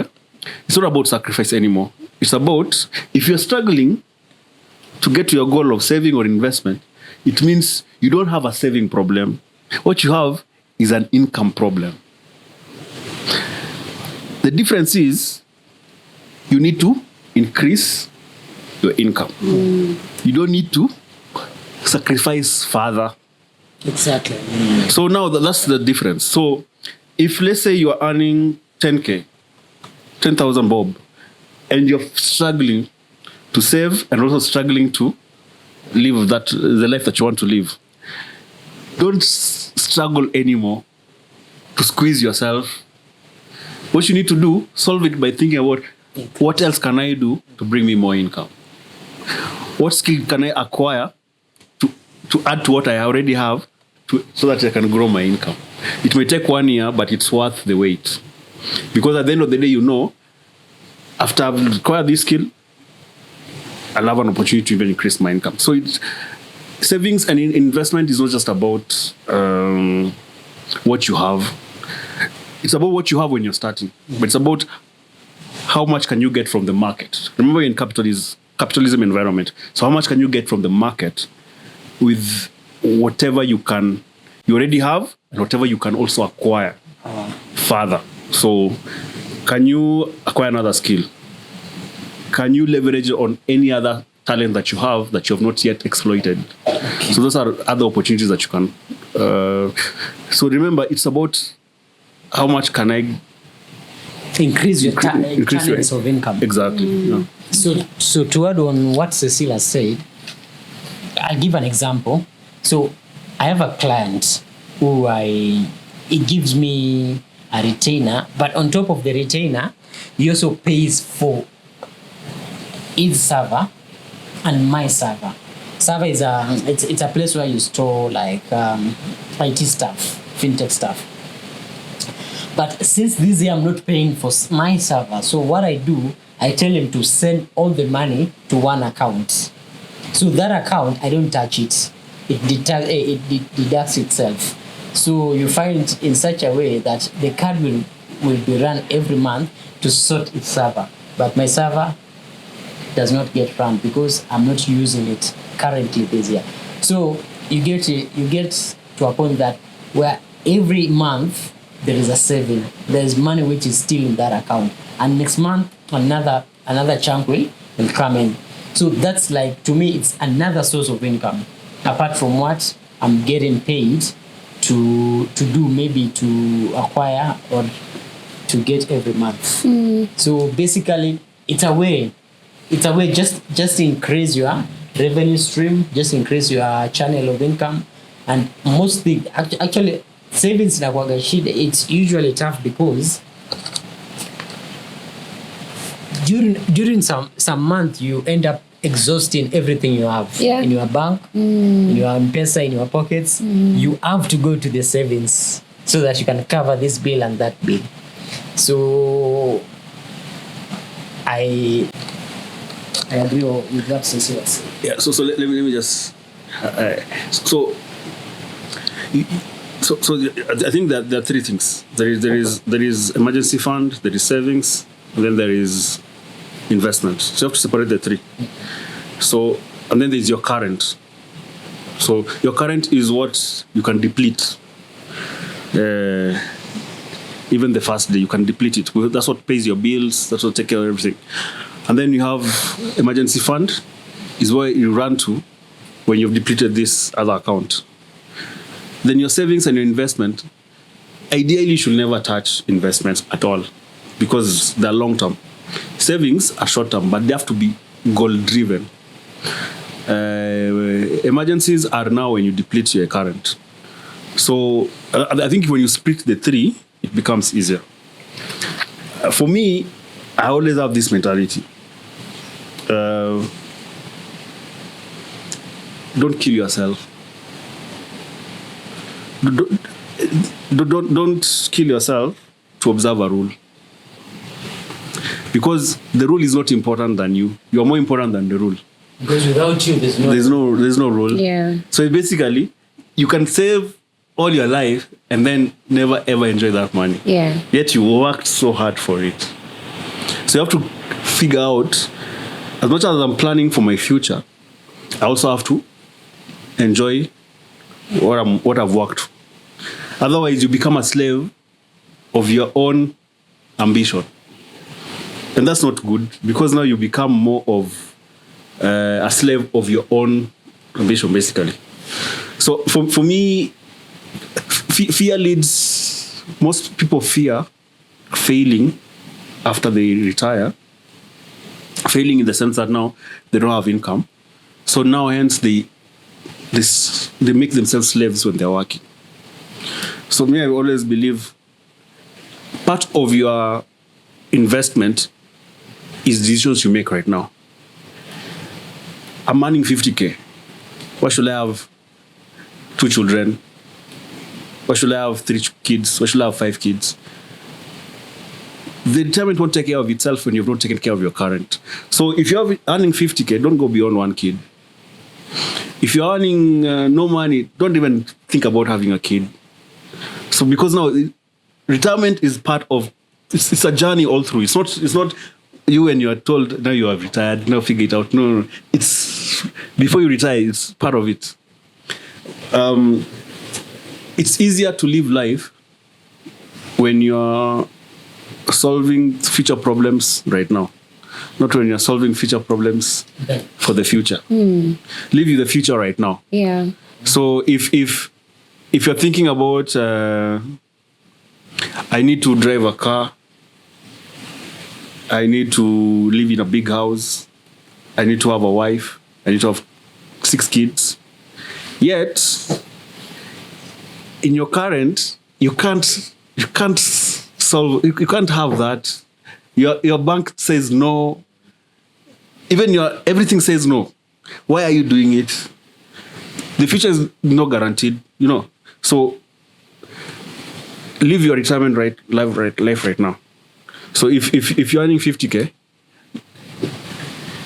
It's not about sacrifice anymore. It's about, if you're struggling to get to your goal of saving or investment, it means you don't have a saving problem. What you have is an income problem. The difference is you need to increase your income. You don't need to sacrifice further. Exactly. So now that's the difference. So if let's say you are earning 10,000 bob, and you're struggling to save and also struggling to live the life that you want to live, don't struggle anymore to squeeze yourself. What you need to do, solve it by thinking about what else can I do to bring me more income? What skill can I acquire to add to what I already have so that I can grow my income? It may take 1 year, but it's worth the wait. Because at the end of the day, you know, after I've acquired this skill, I'll have an opportunity to even increase my income. So savings and investment is not just about what you have. It's about what you have when you're starting. But it's about how much can you get from the market. Remember, we're in capitalism environment. So how much can you get from the market with whatever you already have and whatever you can also acquire further. So can you acquire another skill? Can you leverage on any other talent that you have not yet exploited? So those are other opportunities that you can So remember, it's about how much can I Increase your increase your- channels of income. exactly. Yeah. So to add on what Cecilia said, I'll give an example. So I have a client who it gives me a retainer, but on top of the retainer, he also pays for his server and my server. Server is it's a place where you store like IT stuff, fintech stuff. But since this year I'm not paying for my server, so what I do, I tell him to send all the money to one account. So that account, I don't touch it. It deducts itself. So you find in such a way that the card will be run every month to sort its server. But my server does not get run because I'm not using it currently this year. So you get to a point that where every month there is a saving. There is money which is still in that account, and next month another chunk will come in. So that's like, to me, it's another source of income apart from what I'm getting paid to do, maybe to acquire or to get every month. So basically, it's a way just to increase your revenue stream, just increase your channel of income. And mostly, actually, savings na kuwaga shida. It's usually tough because during some month you end up exhausting everything you have in your bank, in your M-Pesa, in your pockets. You have to go to the savings so that you can cover this bill and that bill. So I agree with what Cecilia said. Yeah. So let me just. So I think that there are three things. There is emergency fund, there is savings, and then there is investment. So you have to separate the three. So, and then there's your current. So your current is what you can deplete. Even the first day you can deplete it. That's what pays your bills. That's what takes care of everything. And then you have emergency fund, is where you run to when you've depleted this other account. Then your savings and your investment, ideally you should never touch investments at all because they're long term. Savings are short term, but they have to be goal driven. Emergencies are now when you deplete your current. So I think when you split the three, it becomes easier. For me, I always have this mentality. Don't kill yourself. Don't kill yourself to observe a rule. Because the rule is not important than you. You are more important than the rule. Because without you, there's no rule. Yeah. So basically, you can save all your life and then never ever enjoy that money. Yeah. Yet you worked so hard for it. So you have to figure out, as much as I'm planning for my future, I also have to enjoy what I've worked. Otherwise, you become a slave of your own ambition. And that's not good, because now you become more of a slave of your own ambition, basically. So for me, fear leads, most people fear failing after they retire. Failing in the sense that now they don't have income. So now hence they make themselves slaves when they're working. So me, I always believe part of your investment is decisions you make right now. I'm earning 50K. Why should I have 2 children? Why should I have 3 kids? Why should I have 5 kids? The retirement won't take care of itself when you've not taken care of your current. So if you're earning 50K, don't go beyond 1 kid. If you're earning no money, don't even think about having a kid. So because now retirement is part of, it's a journey all through. It's not you when you're told now you have retired, now figure it out. No. It's before you retire, it's part of it. It's easier to live life when you're solving future problems right now, not when you're solving future problems for the future. Live in the future right now. Yeah. So if if you're thinking about, I need to drive a car, I need to live in a big house, I need to have a wife, I need to have 6 kids. Yet, in your current, you can't solve. You can't have that. Your bank says no. Even everything says no. Why are you doing it? The future is not guaranteed, So live your retirement life right now. So if you're earning 50K,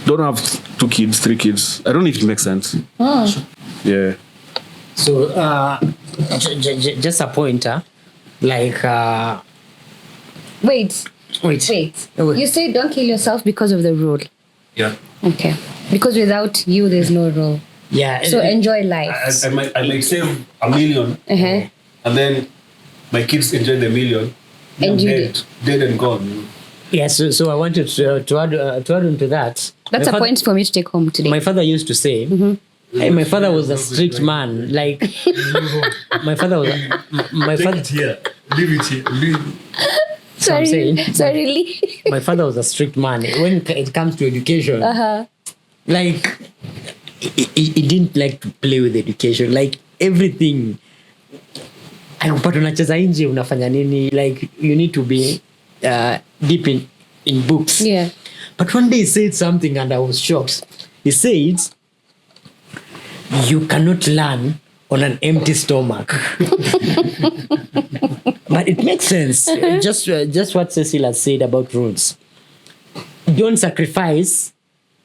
don't have 2 kids, 3 kids. I don't know if it makes sense. Oh. Yeah. So just a pointer, like Wait. You say don't kill yourself because of the rule. Yeah. Okay. Because without you, there's no rule. yeah. So enjoy life. I might save $1 million, Uh-huh. and then my kids enjoy the $1 million. And I'm you dead and gone. Yeah, so I wanted to add into that. That's My a point for me to take home today. My father used to say, hey, my father was a strict man. Like my father was my father. here. Leave it here. I'm saying. Sorry, Lee. My father was a strict man when it comes to education. Like he didn't like to play with education. Like everything. Akupata unacheza nje unafanya nini? Like you need to be deep in books. Yeah. But one day he said something and I was shocked. He said, you cannot learn on an empty stomach. But it makes sense. Just what Cecil has said about rules. Don't sacrifice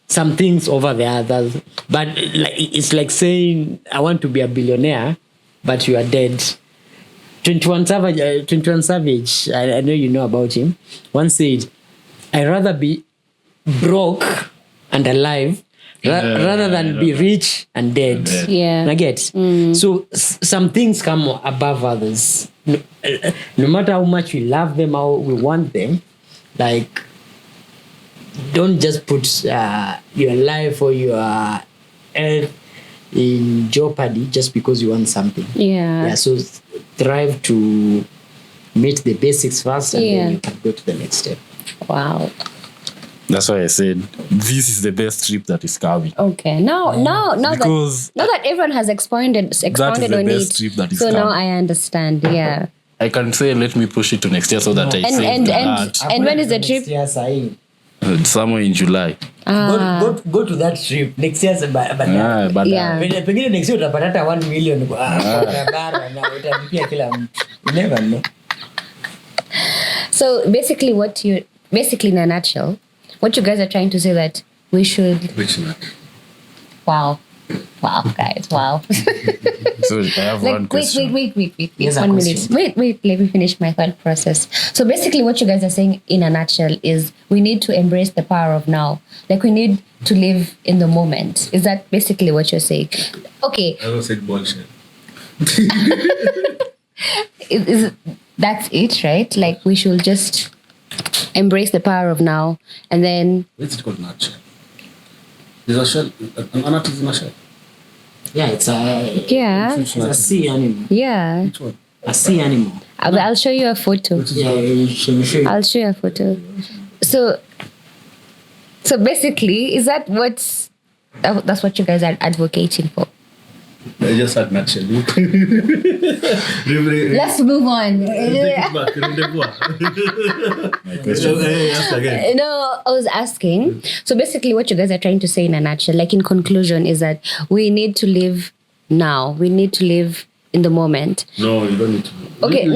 some things over the others. But it's like saying, I want to be a billionaire, but you are dead. 21 Savage, I know you know about him, once said, I'd rather be broke and alive rather than be rich and dead. Yeah. I get. So some things come above others. No matter how much we love them, how we want them, like, don't just put your life or your health in jeopardy just because you want something. Yeah. So strive to meet the basics first and then you can go to the next step. Wow. That's why I said this is the best trip that is coming. Okay. Now Because that everyone has expounded the on best it. trip that is So now coming. I understand. Yeah. I can say let me push it to next year so that I save that. And when is the trip? Next year, Somewhere in July. go to that trip next year. But Yeah. Pengine next year utapata hata 1 million kwa barabara na utalipia kila mtu. You never know. So basically in a nutshell, what you guys are trying to say that we should. Wow, guys, wow. So I have one question. Wait. Here's a 1 question. minute. Wait. Let me finish my thought process. So basically, what you guys are saying in a nutshell is we need to embrace the power of now. Like we need to live in the moment. Is that basically what you're saying? Okay. I don't say bullshit. That's it, right? Like we should just embrace the power of now, and then. What's it called? Nutshell. There's a shell. An artist is in a shell. Yeah, it's a sea animal. Yeah. Which one? A sea animal. I'll show you a photo. Yeah, let me show you. I'll show you a photo. So basically, is that that's what you guys are advocating for? I just had nutshell. Let's move on. My question. No, I was asking. So basically, what you guys are trying to say in a nutshell, like in conclusion, is that we need to live now. We need to live in the moment. No, you don't need to. Okay,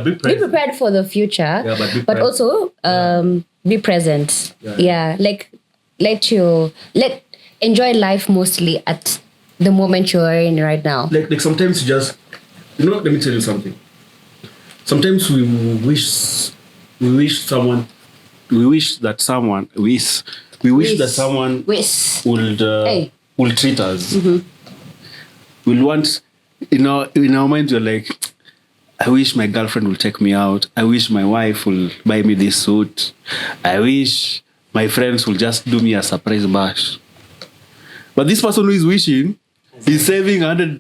Be be prepared for the future, Yeah, but be but present. also be present. Yeah. Like enjoy life mostly at the moment you are in right now. Like sometimes you just, let me tell you something. Sometimes we wish that someone will treat us. We'll want, in our minds, we're like, I wish my girlfriend will take me out. I wish my wife will buy me this suit. I wish my friends will just do me a surprise bash. But this person who is wishing is saving 100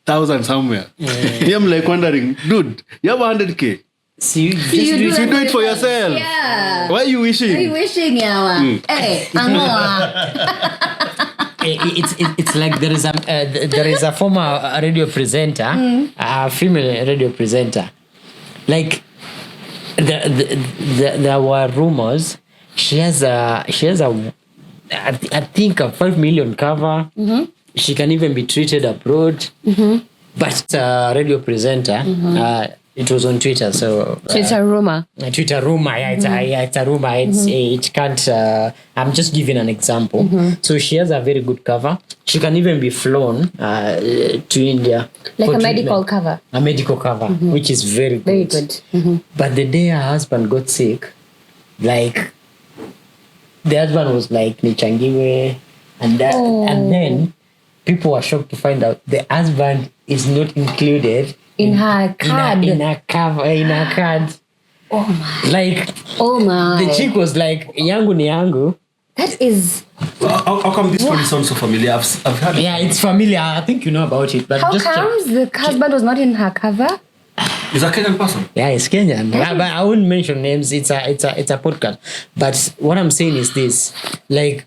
100,000 somewhere. Yeah, I'm like wondering, dude, you have 100K. So you just You do do it. Do it for yourself. Yeah. Why are you wishing? Are you wishing, Yawa? Hey, Amoa. It's like there is a former radio presenter, a female radio presenter. Like there were rumors. She has a I think a 5 million cover. She can even be treated abroad. But radio presenter. It was on Twitter, so It's a rumor. a Twitter rumor. Yeah, it's a rumor. It can't. I'm just giving an example. So she has a very good cover. She can even be flown to India, Like for a medical treatment. cover. A medical cover, which is very good. Very good. But the day her husband got sick, like the husband was like Nichangiwe, and then people were shocked to find out the husband is not included In her card. in her card. Oh my. Like Oh my. the chick was like, "Yangu ni yangu." That is. How come this story sounds so familiar? I've heard it. Yeah, it's familiar. I think you know about it, but How just check. comes the husband was not in her cover? Is a Kenyan person? Yeah, it's Kenyan. But I wouldn't mention names. It's a podcast. But what I'm saying is this: like,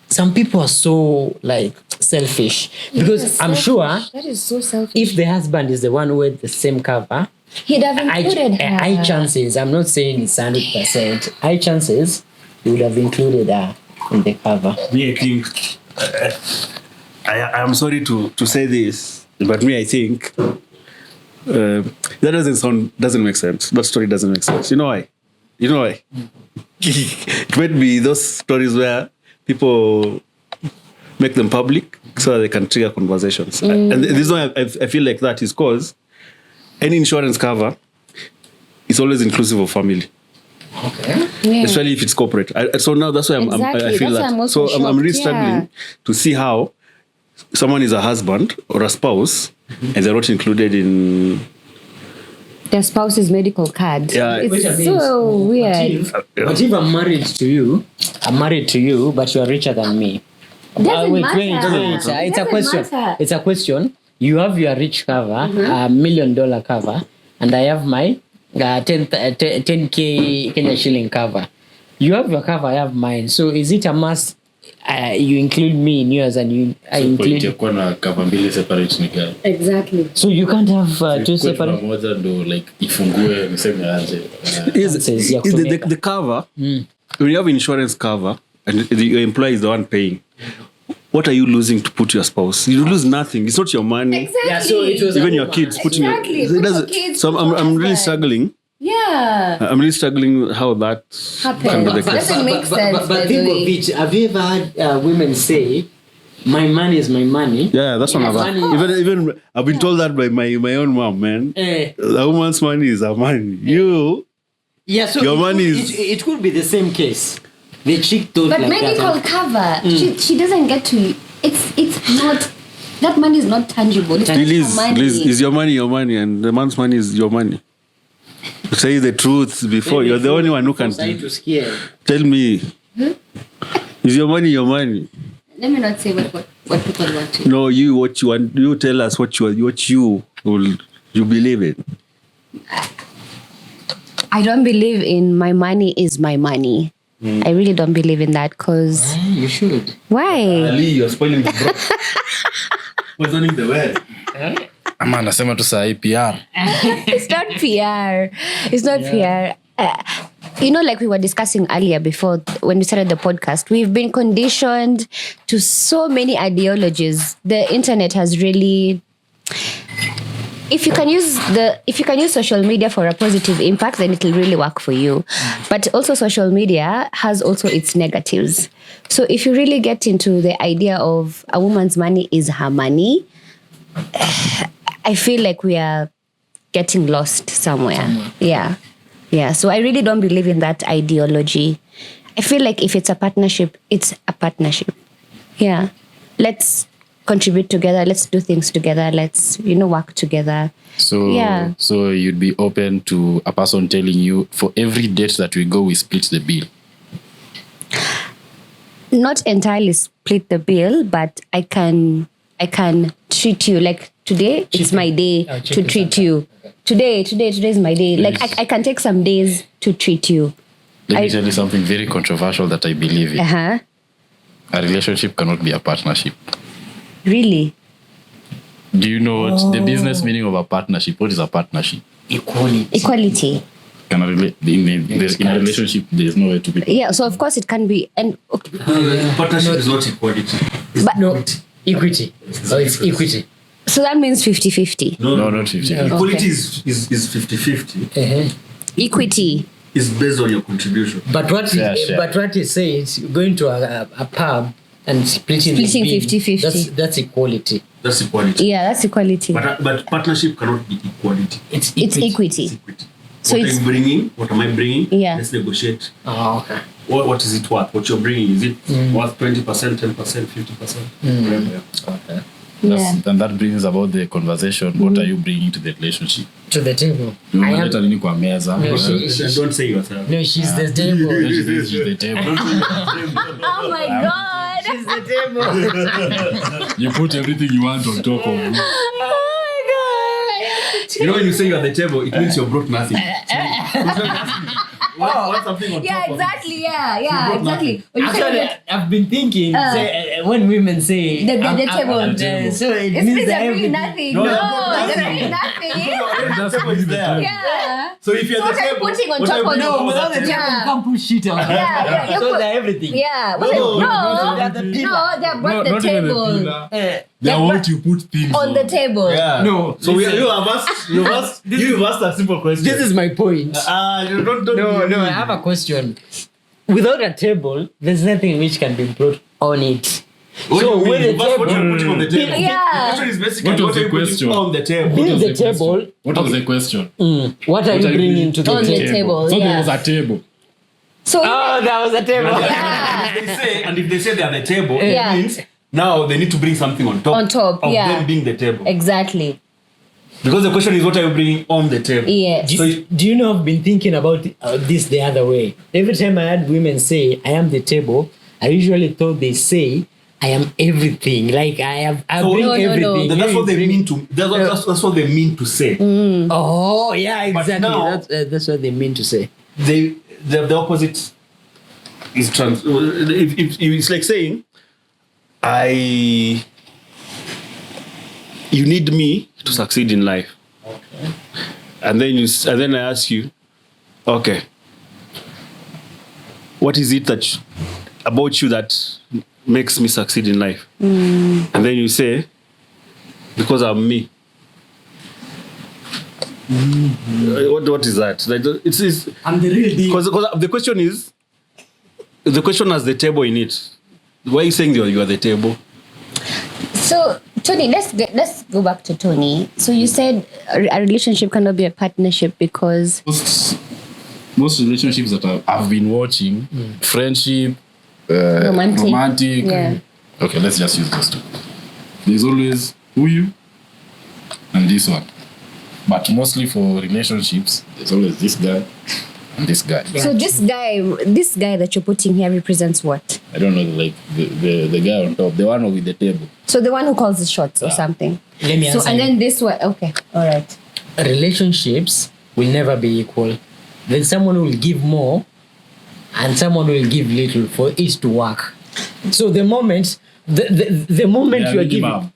some people are so like selfish because I'm sure That is so selfish. if the husband is the one who had the same cover, He'd have included her. high chances. I'm not saying it's 100%. High chances he would have included her in the cover. Me, I think. I'm sorry to say this, but me, I think that doesn't make sense. That story doesn't make sense. You know why? It might be those stories where people make them public so that they can trigger conversations. And the reason why I feel like that is because any insurance cover is always inclusive of family, Yeah. especially if it's corporate. So now that's why I Exactly. feel That's why that. I'm also So I'm really shocked, struggling to see how someone is a husband or a spouse and they're not included in. Their spouse's medical card. Yeah. It's Which so weird. But if I'm married to you, but you are richer than me. Doesn't Wait. matter. It's a Doesn't question. matter. It's a question. You have your rich cover, $1 million cover, and I have my 10K Kenya shilling cover. You have your cover, I have mine. So is it a must? You include me in yours, and I include. kuwa na cover mbili separate ni gani? Exactly. So you can't have two Kwa separate. pamoja ndo like ifungue niseme aje. Is ya kutumika. the cover, when you have insurance cover and your employer is the one paying, what are you losing to put your spouse? You lose nothing. It's not your money. Exactly. Yeah, so it was Even your kids putting Exactly. it Put your doesn't. kids, So put your I'm really husband. struggling. Yeah. I'm really struggling how that Happens. can be the But- case. Doesn't make sense, by But the think way. of it. Have you ever had women say, "My money is my money"? Yeah, that's one of that. money- Even I've been told that by my own mom, man. Eh, A woman's money is her money. You yeah, so Your it money could, is- it could be the same case. The chick thought But like medical that. cover, she doesn't get to. It's not. That money is not tangible. It's not Liz, her money. Liz, is your money, and the man's money is your money. Say the truth before. You're the only one who can Trying to scare. tell me. Is your money your money? Let me not say what people want to. No, you what you want. You tell us what you believe in. I don't believe in my money is my money. I really don't believe in that because You should. why? Ali, you're spoiling the bro. Poisoning the well. Ama anasema tu saa hii PR. It's not PR. It's not PR. Like we were discussing earlier before when we started the podcast, we've been conditioned to so many ideologies. The internet has really. If you can use social media for a positive impact, then it'll really work for you. But also social media has also its negatives. So if you really get into the idea of a woman's money is her money, I feel like we are getting lost somewhere. Yeah. So I really don't believe in that ideology. I feel like if it's a partnership, it's a partnership. Yeah. Let's contribute together. Let's do things together. Let's, work together. So Yeah. so you'd be open to a person telling you for every date that we go we split the bill. Not entirely split the bill, but I can treat you like today it's my day to treat you. Today is my day. Like I can take some days to treat you. Let me tell you something very controversial that I believe in. Uh-huh. A relationship cannot be a partnership. Really? Do you know what the business meaning of a partnership? What is a partnership? Equality. In a relationship, there is no way to be. Yeah, so of course it can be. And Partnership is not equality. Equity. So it's equity. so that means 50-50. No, not 50. Equality is 50-50. Equity. It's based on your contribution. But what Share. he says, going to a pub and splitting the bill, 50-50. That's equality. That's equality. Yeah, that's equality. But partnership cannot be equality. It's It's equity. It's equity. So What it's- I'm bringing, what am I bringing? Yeah. Let's negotiate. Oh, okay. What is it worth? What you're bringing? Is it worth 20%, 10%, 50%? Whatever. Okay. And that brings about the conversation. What are you bringing to the relationship? To the table. Unaleta nini kwa meza? No, And don't say yourself. No, she's the table. She's the table. Oh my God. She's the table. You put everything you want on top of it. You know when you say you're at the table, it means you brought nothing. What's something on Yeah, top exactly. Yeah, exactly. When you say Actually, I've been thinking when women say The I'm table. at the table, so it it means means that they're bringing everything. nothing. No, No, they're they're bringing bringing nothing. The table is there. Yeah. So if you're So at what the are you table, putting on what top are you of bringing no, on Without the that table, table? you can't put shit on. Yeah, So they're everything. Yeah. What No, no, they're the pillar. no, they brought the Not even the table pillar. Eh, They want you put things on the table. Yeah. No, So listen. you have asked a simple question. This is my point. You don't No, I have a question. Without a table, there's nothing which can be brought on it. What So do you when mean? the What are you table- putting on the table? Yeah. The question is basically What was what are the you putting question? on the table? Build was the the question? table. What was the question? What are you bringing to the On the table? table. So there Yeah. was a table. So Oh, that was a table. If they say they're at the table, Yeah. it means now they need to bring something on top. On top, of yeah. them being the table. exactly. Because the question is, what are you bringing on the table? Yeah. So Do you know I've been thinking about this the other way? Every time I had women say I am the table, I usually thought they say I am everything. Like I bring No, no, no. everything. that's You what they bring- mean to. That's what they mean to say. Oh yeah, exactly. now- That's what they mean to say. The opposite is trans. If it's like saying, you need me to succeed in life. Okay. And then I ask you, okay, what is it about you that makes me succeed in life? And then you say, because I'm me. What is that? Like, it's I'm the real deal. because the question has the table in it. Why are you saying you are the table? So Tony, let's go back to Tony. So you said a relationship cannot be a partnership because Most relationships that I've been watching, friendship, romantic. Yeah. Okay, let's just use those two. There's always who you and this one. But mostly for relationships, there's always this guy and this guy. So this guy that you're putting here represents what? I don't know, like the guy on top, the one with the table. So the one who calls the shots or something. Let me So answer and you. then this one. Okay, all right. Relationships will never be equal. Then someone will give more and someone will give little for it to work. So the moment the moment Yeah, you are minimum.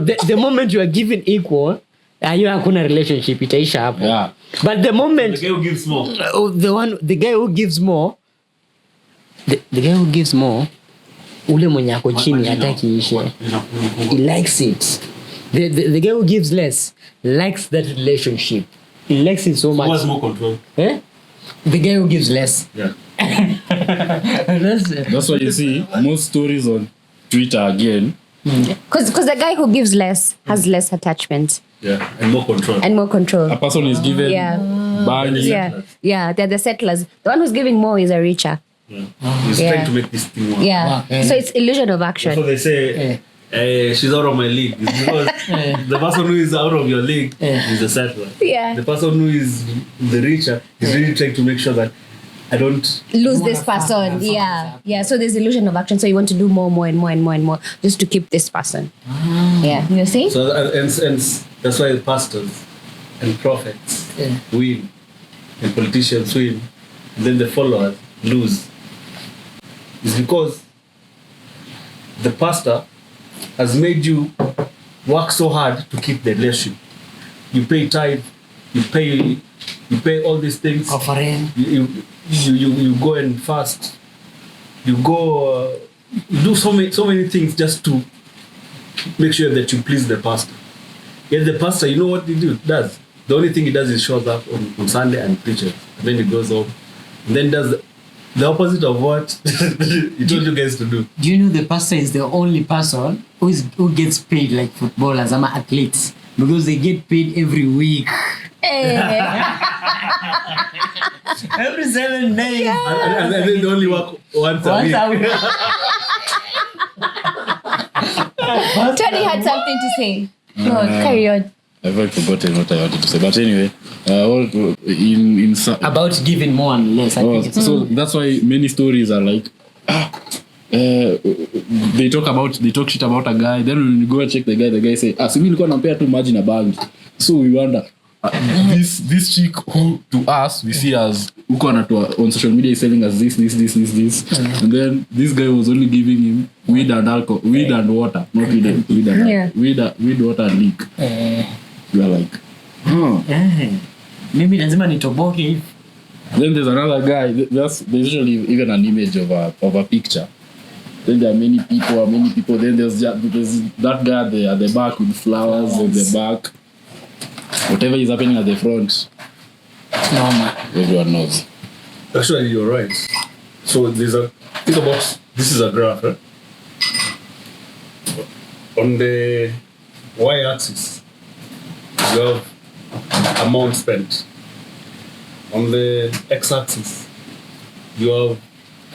giving the moment you are giving equal, hiyo hakuna relationship itaisha hapo. Yeah. But the moment The guy who gives more. the guy who gives more, the guy who gives more, ule mwenye ako chini hataki ishe. He likes it. The guy who gives less likes that relationship. He likes it so Who has much. more control? Eh? The guy who gives less. Yeah. That's why you see most stories on Twitter again. Because the guy who gives less has less attachment Yeah. And more control. and more control. A person is given Yeah. money. Yeah, they're the settlers. The one who's giving more is a richer. Yeah. He's Yeah. trying to make this thing work. Yeah. Wow. So it's illusion of So action. they say, she's out of my league. It's because the person who is out of your league is the settler. Yeah. The person who is the richer is really trying to make sure that I don't. Lose this person. Yeah. Yeah. So there's illusion of action. So you want to do more and more just to keep this person. Yeah, you're saying? So and that's why the pastors and prophets win, and politicians win, and then the followers lose. It's because the pastor has made you work so hard to keep the relationship. You pay tithe, you pay all these things. Offering. You go and fast. You go. You do so many things just to make sure that you please the pastor. Yet the pastor, you know what he does? The only thing he does is shows up on Sunday and preaches. And then he goes home. And then does the opposite of what he told you guys to do. Do you know the pastor is the only person who gets paid like footballers, athletes, because they get paid every week. Every 7 days. And then they only work once a week. Tony had something to say. No, carry on. I've forgotten what I wanted to say. But anyway, About giving more and less. I think it's so that's why many stories are like, they talk shit about a guy. Then when you go and check the guy say, si mimi nilikuwa nampea tu maji na bangi. So we wonder, this chick who to us we see as uko anatoa on social media is selling us this. And then this guy was only giving him weed and alcohol, weed and water, not weed and weed, water and leak. You are like, maybe lazima nitoboke hivi. Then there's another guy. There's usually even an image of a picture. Then there are many people. Then there's that guy there at the back with flowers at the back. Whatever is happening at the front, everyone knows. Actually, you're right. So think about this is a graph. Right? On the y-axis, you have amount spent. On the x-axis, you have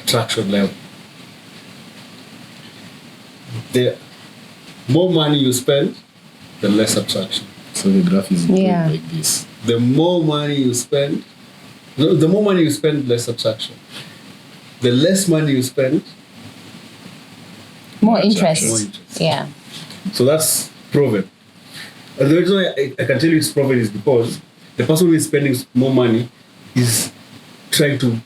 attraction level. The more money you spend, the less attraction. So the graph is like this. The more money you spend, less attraction. The less money you spend, More interest. More interest. Yeah. So that's proven. And the reason why I can tell you it's proven is because the person who is spending more money is trying to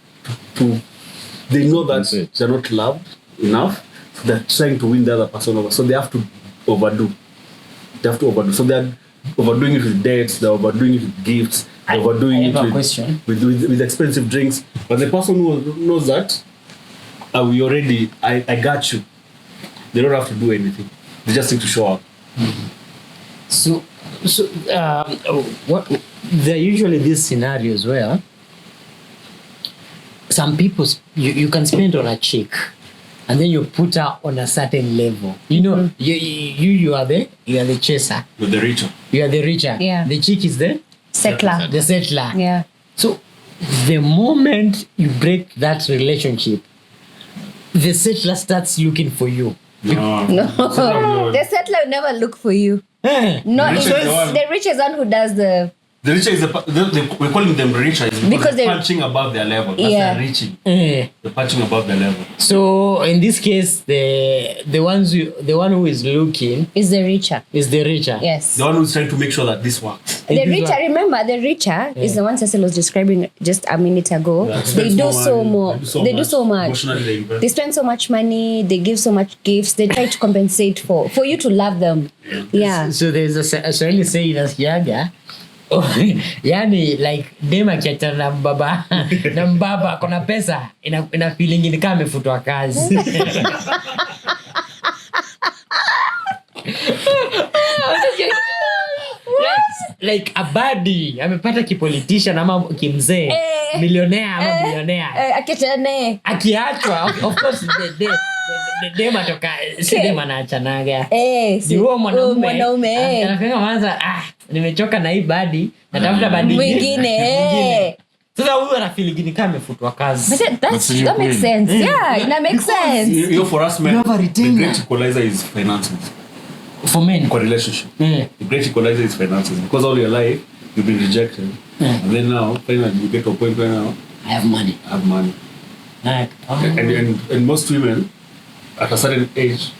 they know that they're not loved enough, so they're trying to win the other person over. So they have to overdo. So they're overdoing it with dates, they're overdoing it with gifts, they're overdoing it with expensive drinks. But the person who knows that, I got you. They don't have to do anything. They just need to show up. Mm-hmm. So what there are usually these scenarios where some people you can spend on a chick and then you put her on a certain level. You know, you are the chaser. You're the richer. You are the richer. Yeah. The chick is the Settler. Yeah. So the moment you break that relationship, the settler starts looking for you. No. The settler will never look for you. No, the rich is one who does the. The richer is we're calling them richer because they're punching above their level. That's they're reaching. They're punching above their level. So in this case, the one who is looking is the richer. Yes. The one who's trying to make sure that this works. The richer, remember, the richer is the one Cecil was describing just a minute ago. Yeah, they do so much. Emotionally, they spend so much money. They give so much gifts. They try to compensate for you to love them. Yeah. So there's a Swahili saying as Yaga. Yani like dem akiachana na mbaba kona pesa ina feeling ni kama amefutwa kazi. Like a badi amepata kipolitician ama kimzee millionaire ama billionaire akiachwa of course the dem atoka si dem anaachanaga ni huo mwanaume anafika kwanza nimechoka na hii badi natafuta badi mwingine. Sasa huyu ana feeling ni kama amefutwa kazi. That makes sense. Yeah, it makes sense. For us men, the great equalizer is finances. For men, for relationship, the great equalizer is finances, because all your life you've been rejected, and then now finally you get to a point where now I have money. Like, and most women at a certain age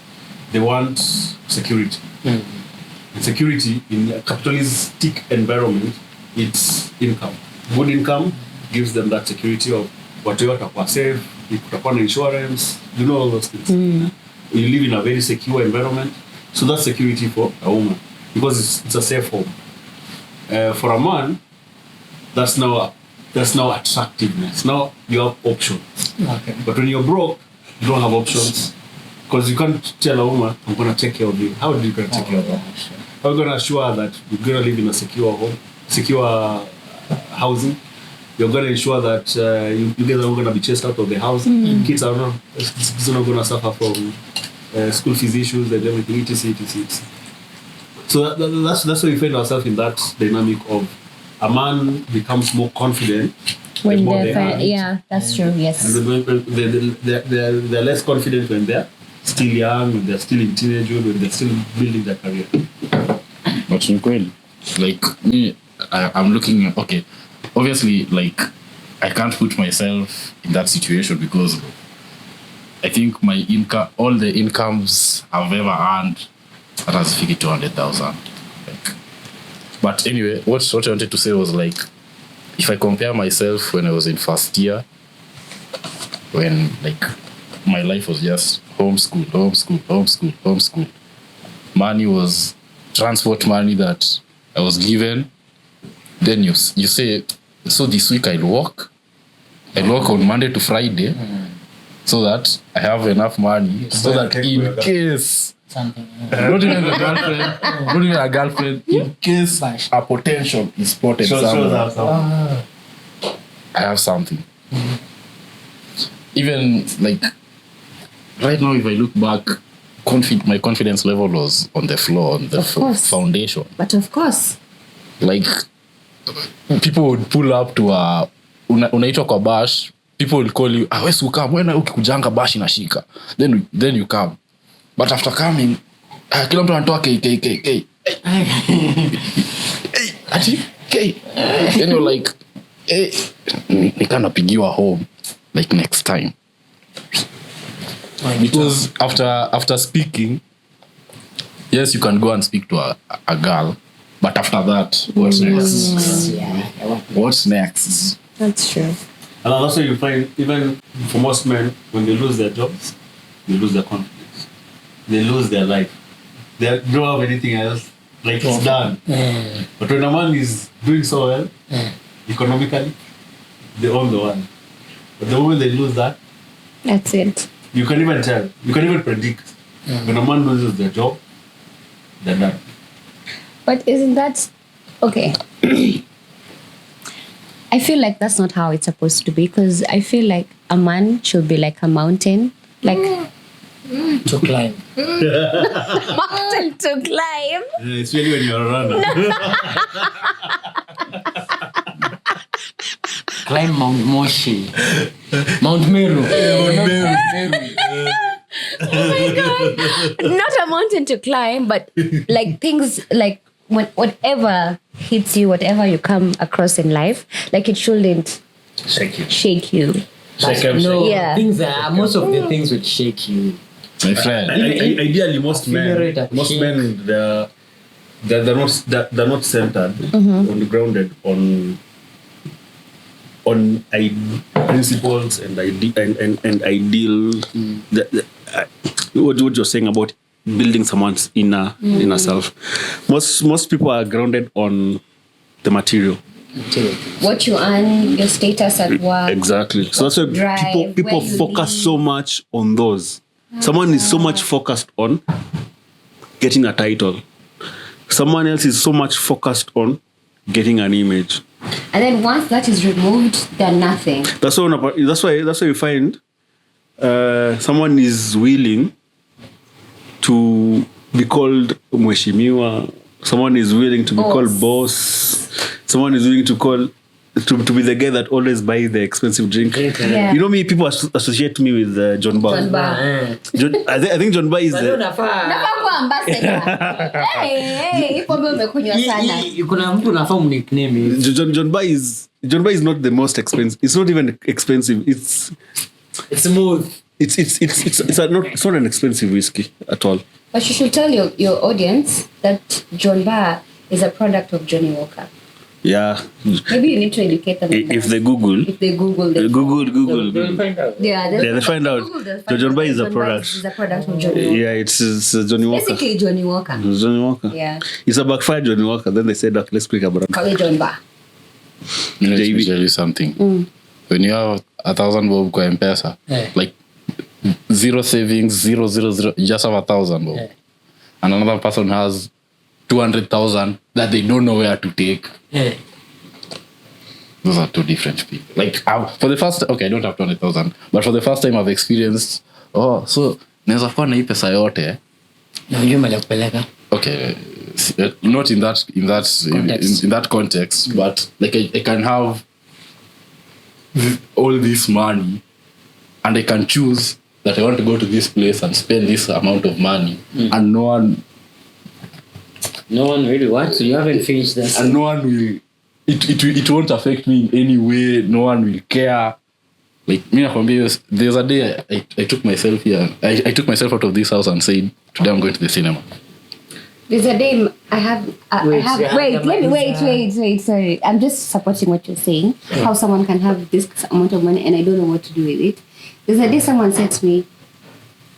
they want security. Security in a capitalistic environment, it's income. Good income gives them that security of whatever watakuwa safe, kutakuwa na insurance, you know all those things. You live in a very secure environment, so that's security for a woman because it's a safe home. For a man, that's now attractiveness. Now you have options. Okay. But when you're broke, you don't have options because you can't tell a woman, "I'm gonna take care of you." How do you gonna take care of her? How are you gonna assure that you're gonna live in a secure home, secure housing? You're gonna ensure that you guys are not gonna be chased out of the house. Kids are not gonna suffer from school fees issues and everything. etc. So that's why we find ourselves in that dynamic of a man becomes more confident When the more they're they earn. yeah, that's true. Yes. And they're less confident when they're still young, when they're still in teenagehood, when they're still building their career. But in kweli, like me, I'm looking at, okay, obviously, like I can't put myself in that situation because I think my income, all the incomes I've ever earned, that has figured 200,000. Like, but anyway, what I wanted to say was like, if I compare myself when I was in first year, when like my life was just homeschool, money was transport money that I was given. Then you say, so this week I'll work on Monday to Friday, so that I have enough money, so that in case Something. not even a girlfriend, in case a potential is spotted somewhere, I have something. Even like right now, if I look back, my confidence level was on the floor, on the Of course. foundation. But of course. Like people would pull up to a unaitwa kwa bash, people will call you, wewe ukam, wewe ukikujanga bash inashika, then you come, but after coming kila mtu anatoa k ati k, then you're like nikanapigiwa home like next time, because after speaking, yes, you can go and speak to a girl, but after that, what's next? What's next? That's true. And also you find, even for most men, when they lose their jobs, they lose their confidence. They lose their life. They don't have anything else. Like it's done. But when a man is doing so well, economically, they own the one. But the moment they lose that, That's it. you can even tell. You can even predict. When a man loses their job, they're done. But isn't that okay? I feel like that's not how it's supposed to be, because I feel like a man should be like a mountain, like To climb. mountain to climb. It's really when you're a runner. Climb Mount Moshi. Mount Meru. Oh my god! Not a mountain to climb, but like things like whatever hits you, whatever you come across in life, like it shouldn't shake you. No, Yeah. most of the things would shake you. My friend, Ideally, most men, they're not centered, on grounded on principles and ideal. What you're saying about building someone's inner self. Most people are grounded on the material. What you earn, your status at work. Exactly. So that's why Drive, people where you focus live. so much on those. Someone is so much focused on getting a title. Someone else is so much focused on getting an image. And then once that is removed, they're nothing. That's why you find someone is willing to be called mheshimiwa. Someone is willing to be called boss. Someone is willing to be the guy that always buys the expensive drink. Yeah. You know me, people associate me with John Bar. John Bar. I think John Bar is the... Nafaa kuwa ambassador. Hey, pombe umekunywa sana. Kuna mtu nafaa mnickname hivi. John Bar is not the most expensive. It's not even expensive. It's It's smooth. it's not an expensive whiskey at all. But you should tell your audience that John Bar is a product of Johnny Walker. Yeah. Maybe you need to educate them. If they Google, they Google. They'll find out. Yeah, They find out. John Bar is a product. Is a product of Johnny Walker. Yeah, it's Johnny Walker. Basically, Johnny Walker. Johnny Walker. Yeah. It's a backfired Johnny Walker. Then they said, let's pick a brand. Call it John Bar. Let me JB. tell you something. When you have 1,000 bob kwa M-Pesa, like zero savings, zero, you just have 1,000 bob. And another person has 200,000 that they don't know where to take. Those are two different people. Like for the first, okay, I don't have 200,000, but for the first time I've experienced, so naweza kuwa na hii pesa yote. Na unajua mali ya kupeleka. Okay, not in that context, but like I can have all this money and I can choose that I want to go to this place and spend this amount of money, and no one really wants. So you haven't finished that. And no one will. It won't affect me in any way. No one will care. Like me, there's a day I took myself here. I took myself out of this house and said, today I'm going to the cinema. There's a day I have. Wait, sorry. I'm just supporting what you're saying. Yeah. How someone can have this amount of money and I don't know what to do with it. There's a day someone said to me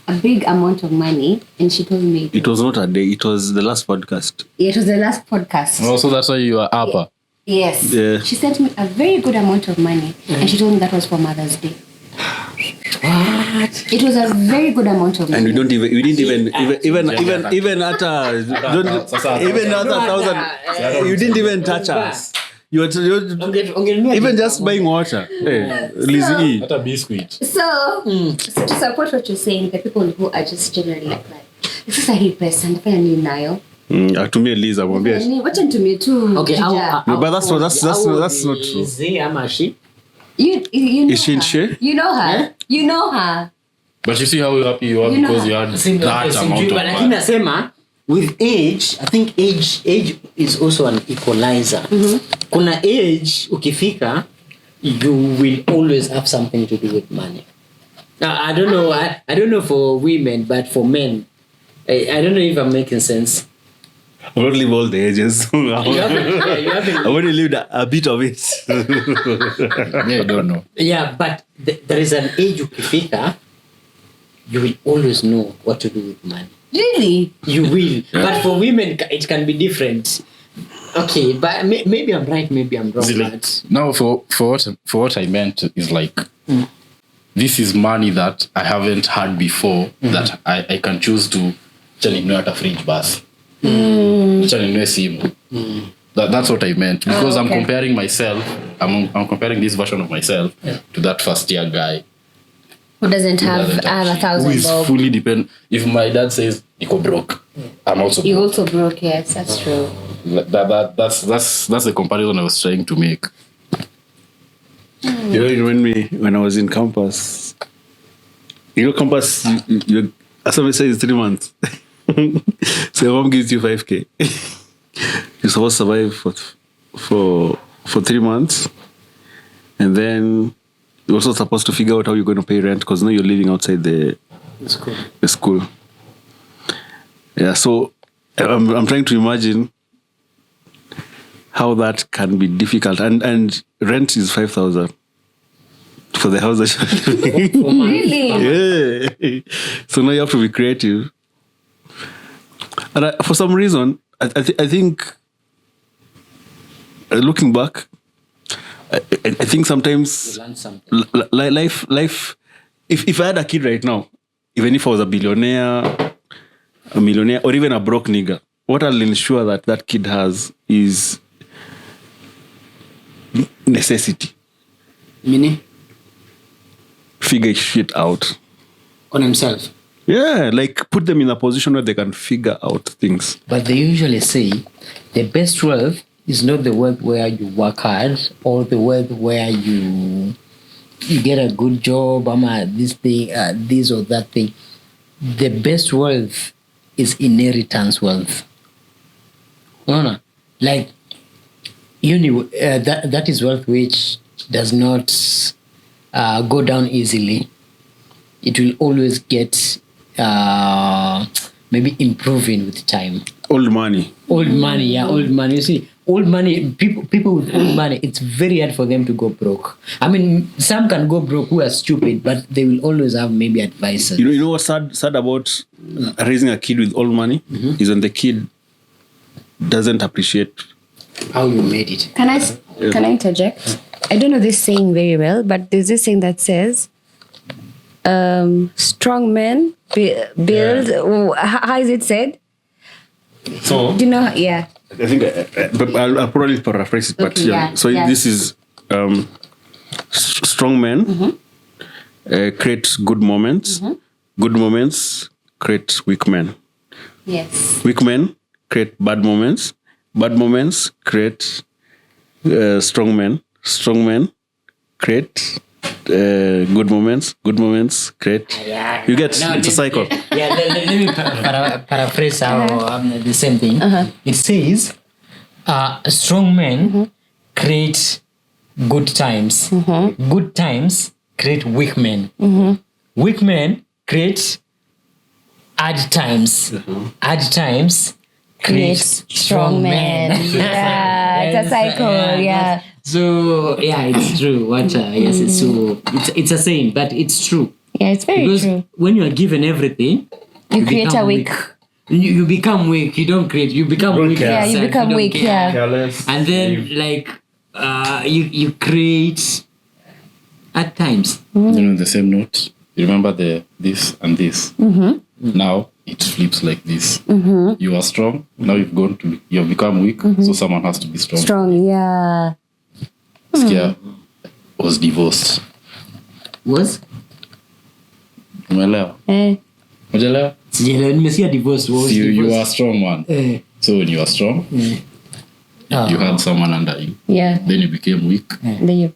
a big amount of money, and she told me it was not a day. It was the last podcast. Yeah, it was the last podcast. Oh, so that's why you are upper. Yes. Yeah. She sent me a very good amount of money, and she told me that was for Mother's Day. What? It was a very good amount of money. And we didn't even at $1,000. You didn't even touch us. You're even just buying water. Hey, Lizzie. Not a biscuit. So to support what you're saying, the people who are just generally like that. This is a hip person. Nafanya nini nayo? Atumie Liza mwambie. Wacha nitumie tu. Okay, but that's not true. Is he ama she? You know Is she in share? You know her. Yeah? You know her. But you see how happy you are You know because you had that amount of But lakini money. nasema with age, I think age is also an equalizer. Kuna age ukifika, you will always have something to do with money. Now I don't know. I don't know for women, but for men, I don't know if I'm making sense. I won't live all the ages. You haven't. I only lived a bit of it. Yeah, I don't know. Yeah, but there is an age ukifika, you will always know what to do with money. Really? You will. But for women, it can be different. Okay, but maybe I'm right, maybe I'm wrong. See, like, But no, for what I meant is like, this is money that I haven't had before, that I can choose to chaninunue at a fridge bus. Chaninunue simu. That's what I meant. Because I'm comparing myself, I'm comparing this version of myself to that first year guy. Who doesn't have Who 1,000 is bob? fully dependent. If my dad says Niko broke, I'm also You broke. also broke, yes, that's true. That's the comparison I was trying to make. You know, when I was in campus, campus, as I say, it's 3 months. So your mom gives you 5K. You're supposed to survive for 3 months, and then you're also supposed to figure out how you're going to pay rent because now you're living outside the school. Yeah, so I'm trying to imagine how that can be difficult, and rent is 5,000 for the house that you're living. Really? Yeah. So now you have to be creative. And for some reason, I think, looking back, I think sometimes you learn something. life. If I had a kid right now, even if I was a billionaire, a millionaire, or even a broke nigger, what I'll ensure that kid has is necessity. Meaning? Figure shit out. On himself. Yeah, like put them in a position where they can figure out things. But they usually say the best wealth is not the wealth where you work hard or the wealth where you get a good job, this thing, this or that thing. The best wealth is inheritance wealth. No. Like, that is wealth which does not go down easily. It will always get maybe improving with time. Old money. Old money, yeah, old money. You see, old money, people with old money, it's very hard for them to go broke. I mean, some can go broke who are stupid, but they will always have maybe advisors. You know what's sad about raising a kid with old money is when the kid doesn't appreciate. How you made it. Can I interject? I don't know this saying very well, but there's this saying that says, strong men build. How is it said? So, Do you know? Yeah. I think but I'll probably paraphrase it. But Okay, yeah, so yeah. this is strong men create good moments. Good moments create weak men. Yes. Weak men create bad moments. Bad moments create strong men. Strong men create good moments. Good moments create. You get No, it's a cycle. Yeah, let me paraphrase the same thing. It says, strong men create good times. Good times create weak men. Weak men create hard times. Hard times create strong men. Yeah, it's a cycle. Yeah. So yeah, it's true. What yes, it's so it's a saying, but it's true. Yeah, it's very Because true. when you are given everything, You create become a weak. You become weak. You don't create. You become Don't weak. care. Yeah, you yourself. become don't weak. care. Yeah. Careless. And then like you create at times. You know, the same note. You remember this and this. Now it flips like this. You are strong. Now you have become weak. So someone has to be strong. Strong. Yeah. Skia was divorced. Was Umeelewa? Umeelewa? sijaelewa, nimesikia divorce. Was You divorce. are a strong one. So when you are strong, you had someone under you. Yeah. Then you became weak. Then you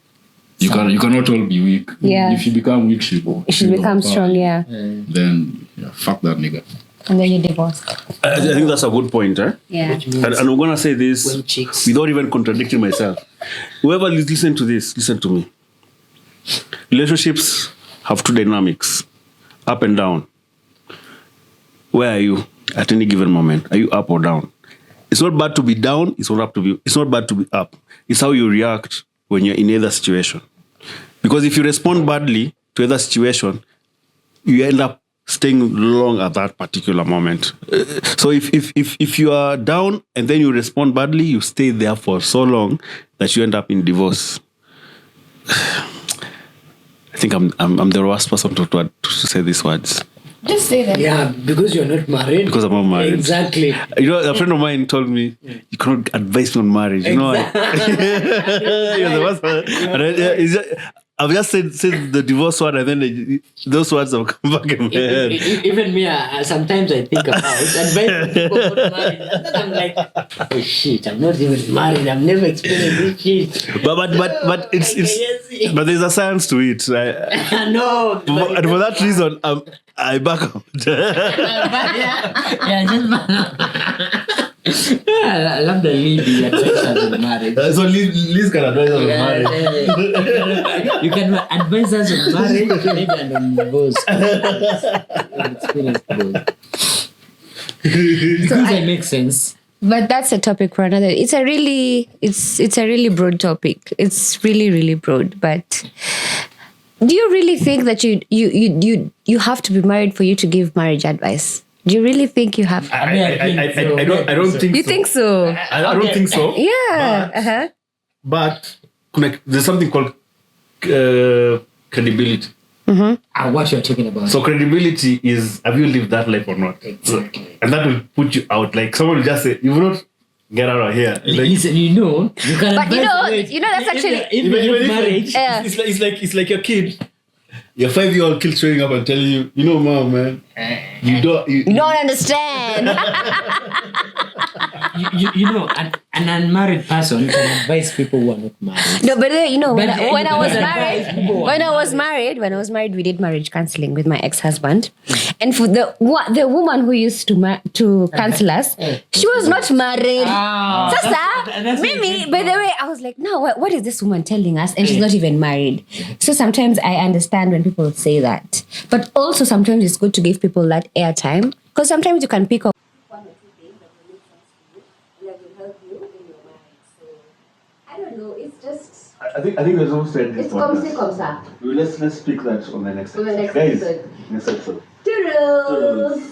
You cannot all be weak. Yeah. If you become weak, she become strong. Yeah. Then fuck that nigga. And then you divorce. I think that's a good point. Yeah. And I'm going to say this Well, chicks. without even contradicting myself. Whoever listen to this, listen to me. Relationships have two dynamics, up and down. Where are you at any given moment? Are you up or down? It's not bad to be down. It's not bad to be up. It's how you react when you're in either situation. Because if you respond badly to either situation, you end up staying long at that particular moment. So if you are down and then you respond badly, you stay there for so long that you end up in divorce. I think I'm the worst person to say these words. Just say that. Yeah, because you're not married. Because I'm not married. Exactly. You know, a friend of mine told me, you cannot advise me on marriage. You know, you're the worst one. I've just said the divorce one, and then those words have come back in my head. Even me, sometimes I think about advice people not married. And then I'm like, oh shit, I'm not even married. I've never experienced this shit. But it's but there's a science to it. Right? No. And for that reason, I back out. Yeah, I love the lady advisors on marriage. So Liz can advise us on marriage. You can advise us on marriage, maybe and on divorce. Experience both. Because it makes sense. But that's a topic for another. It's a really broad topic. It's really, really broad. But do you really think that you have to be married for you to give marriage advice? Do you really think you have? I don't think You so. think so? I don't think so. Yeah. But there's something called credibility. What you're talking about. So credibility is, have you lived that life or not? Exactly. And that will put you out. Like someone will just say, you will not get out of here. Like, Listen, you can But advise that's actually. even marriage. Yeah. it's like your kid. Your 5-year-old kid showing up and telling you, mom, man, you don't understand. An unmarried person can advise people who are not married. No, but when But I was you married, advise people when I was married, we did marriage counseling with my ex-husband, and for the woman who used to counsel us, she was not married. Sasa, Mimi, by the way, I was like, no, what is this woman telling us? And she's not even married. So sometimes I understand when people say that, but also sometimes it's good to give people that airtime. Because sometimes you can pick up one or two things that will make sense to you and that will help you in your mind. So I don't know. It's just. I think we're supposed to end this It's comme ci, comme ça. Let's speak that on the next On the episode. next Guys, episode. next episode. Toodles!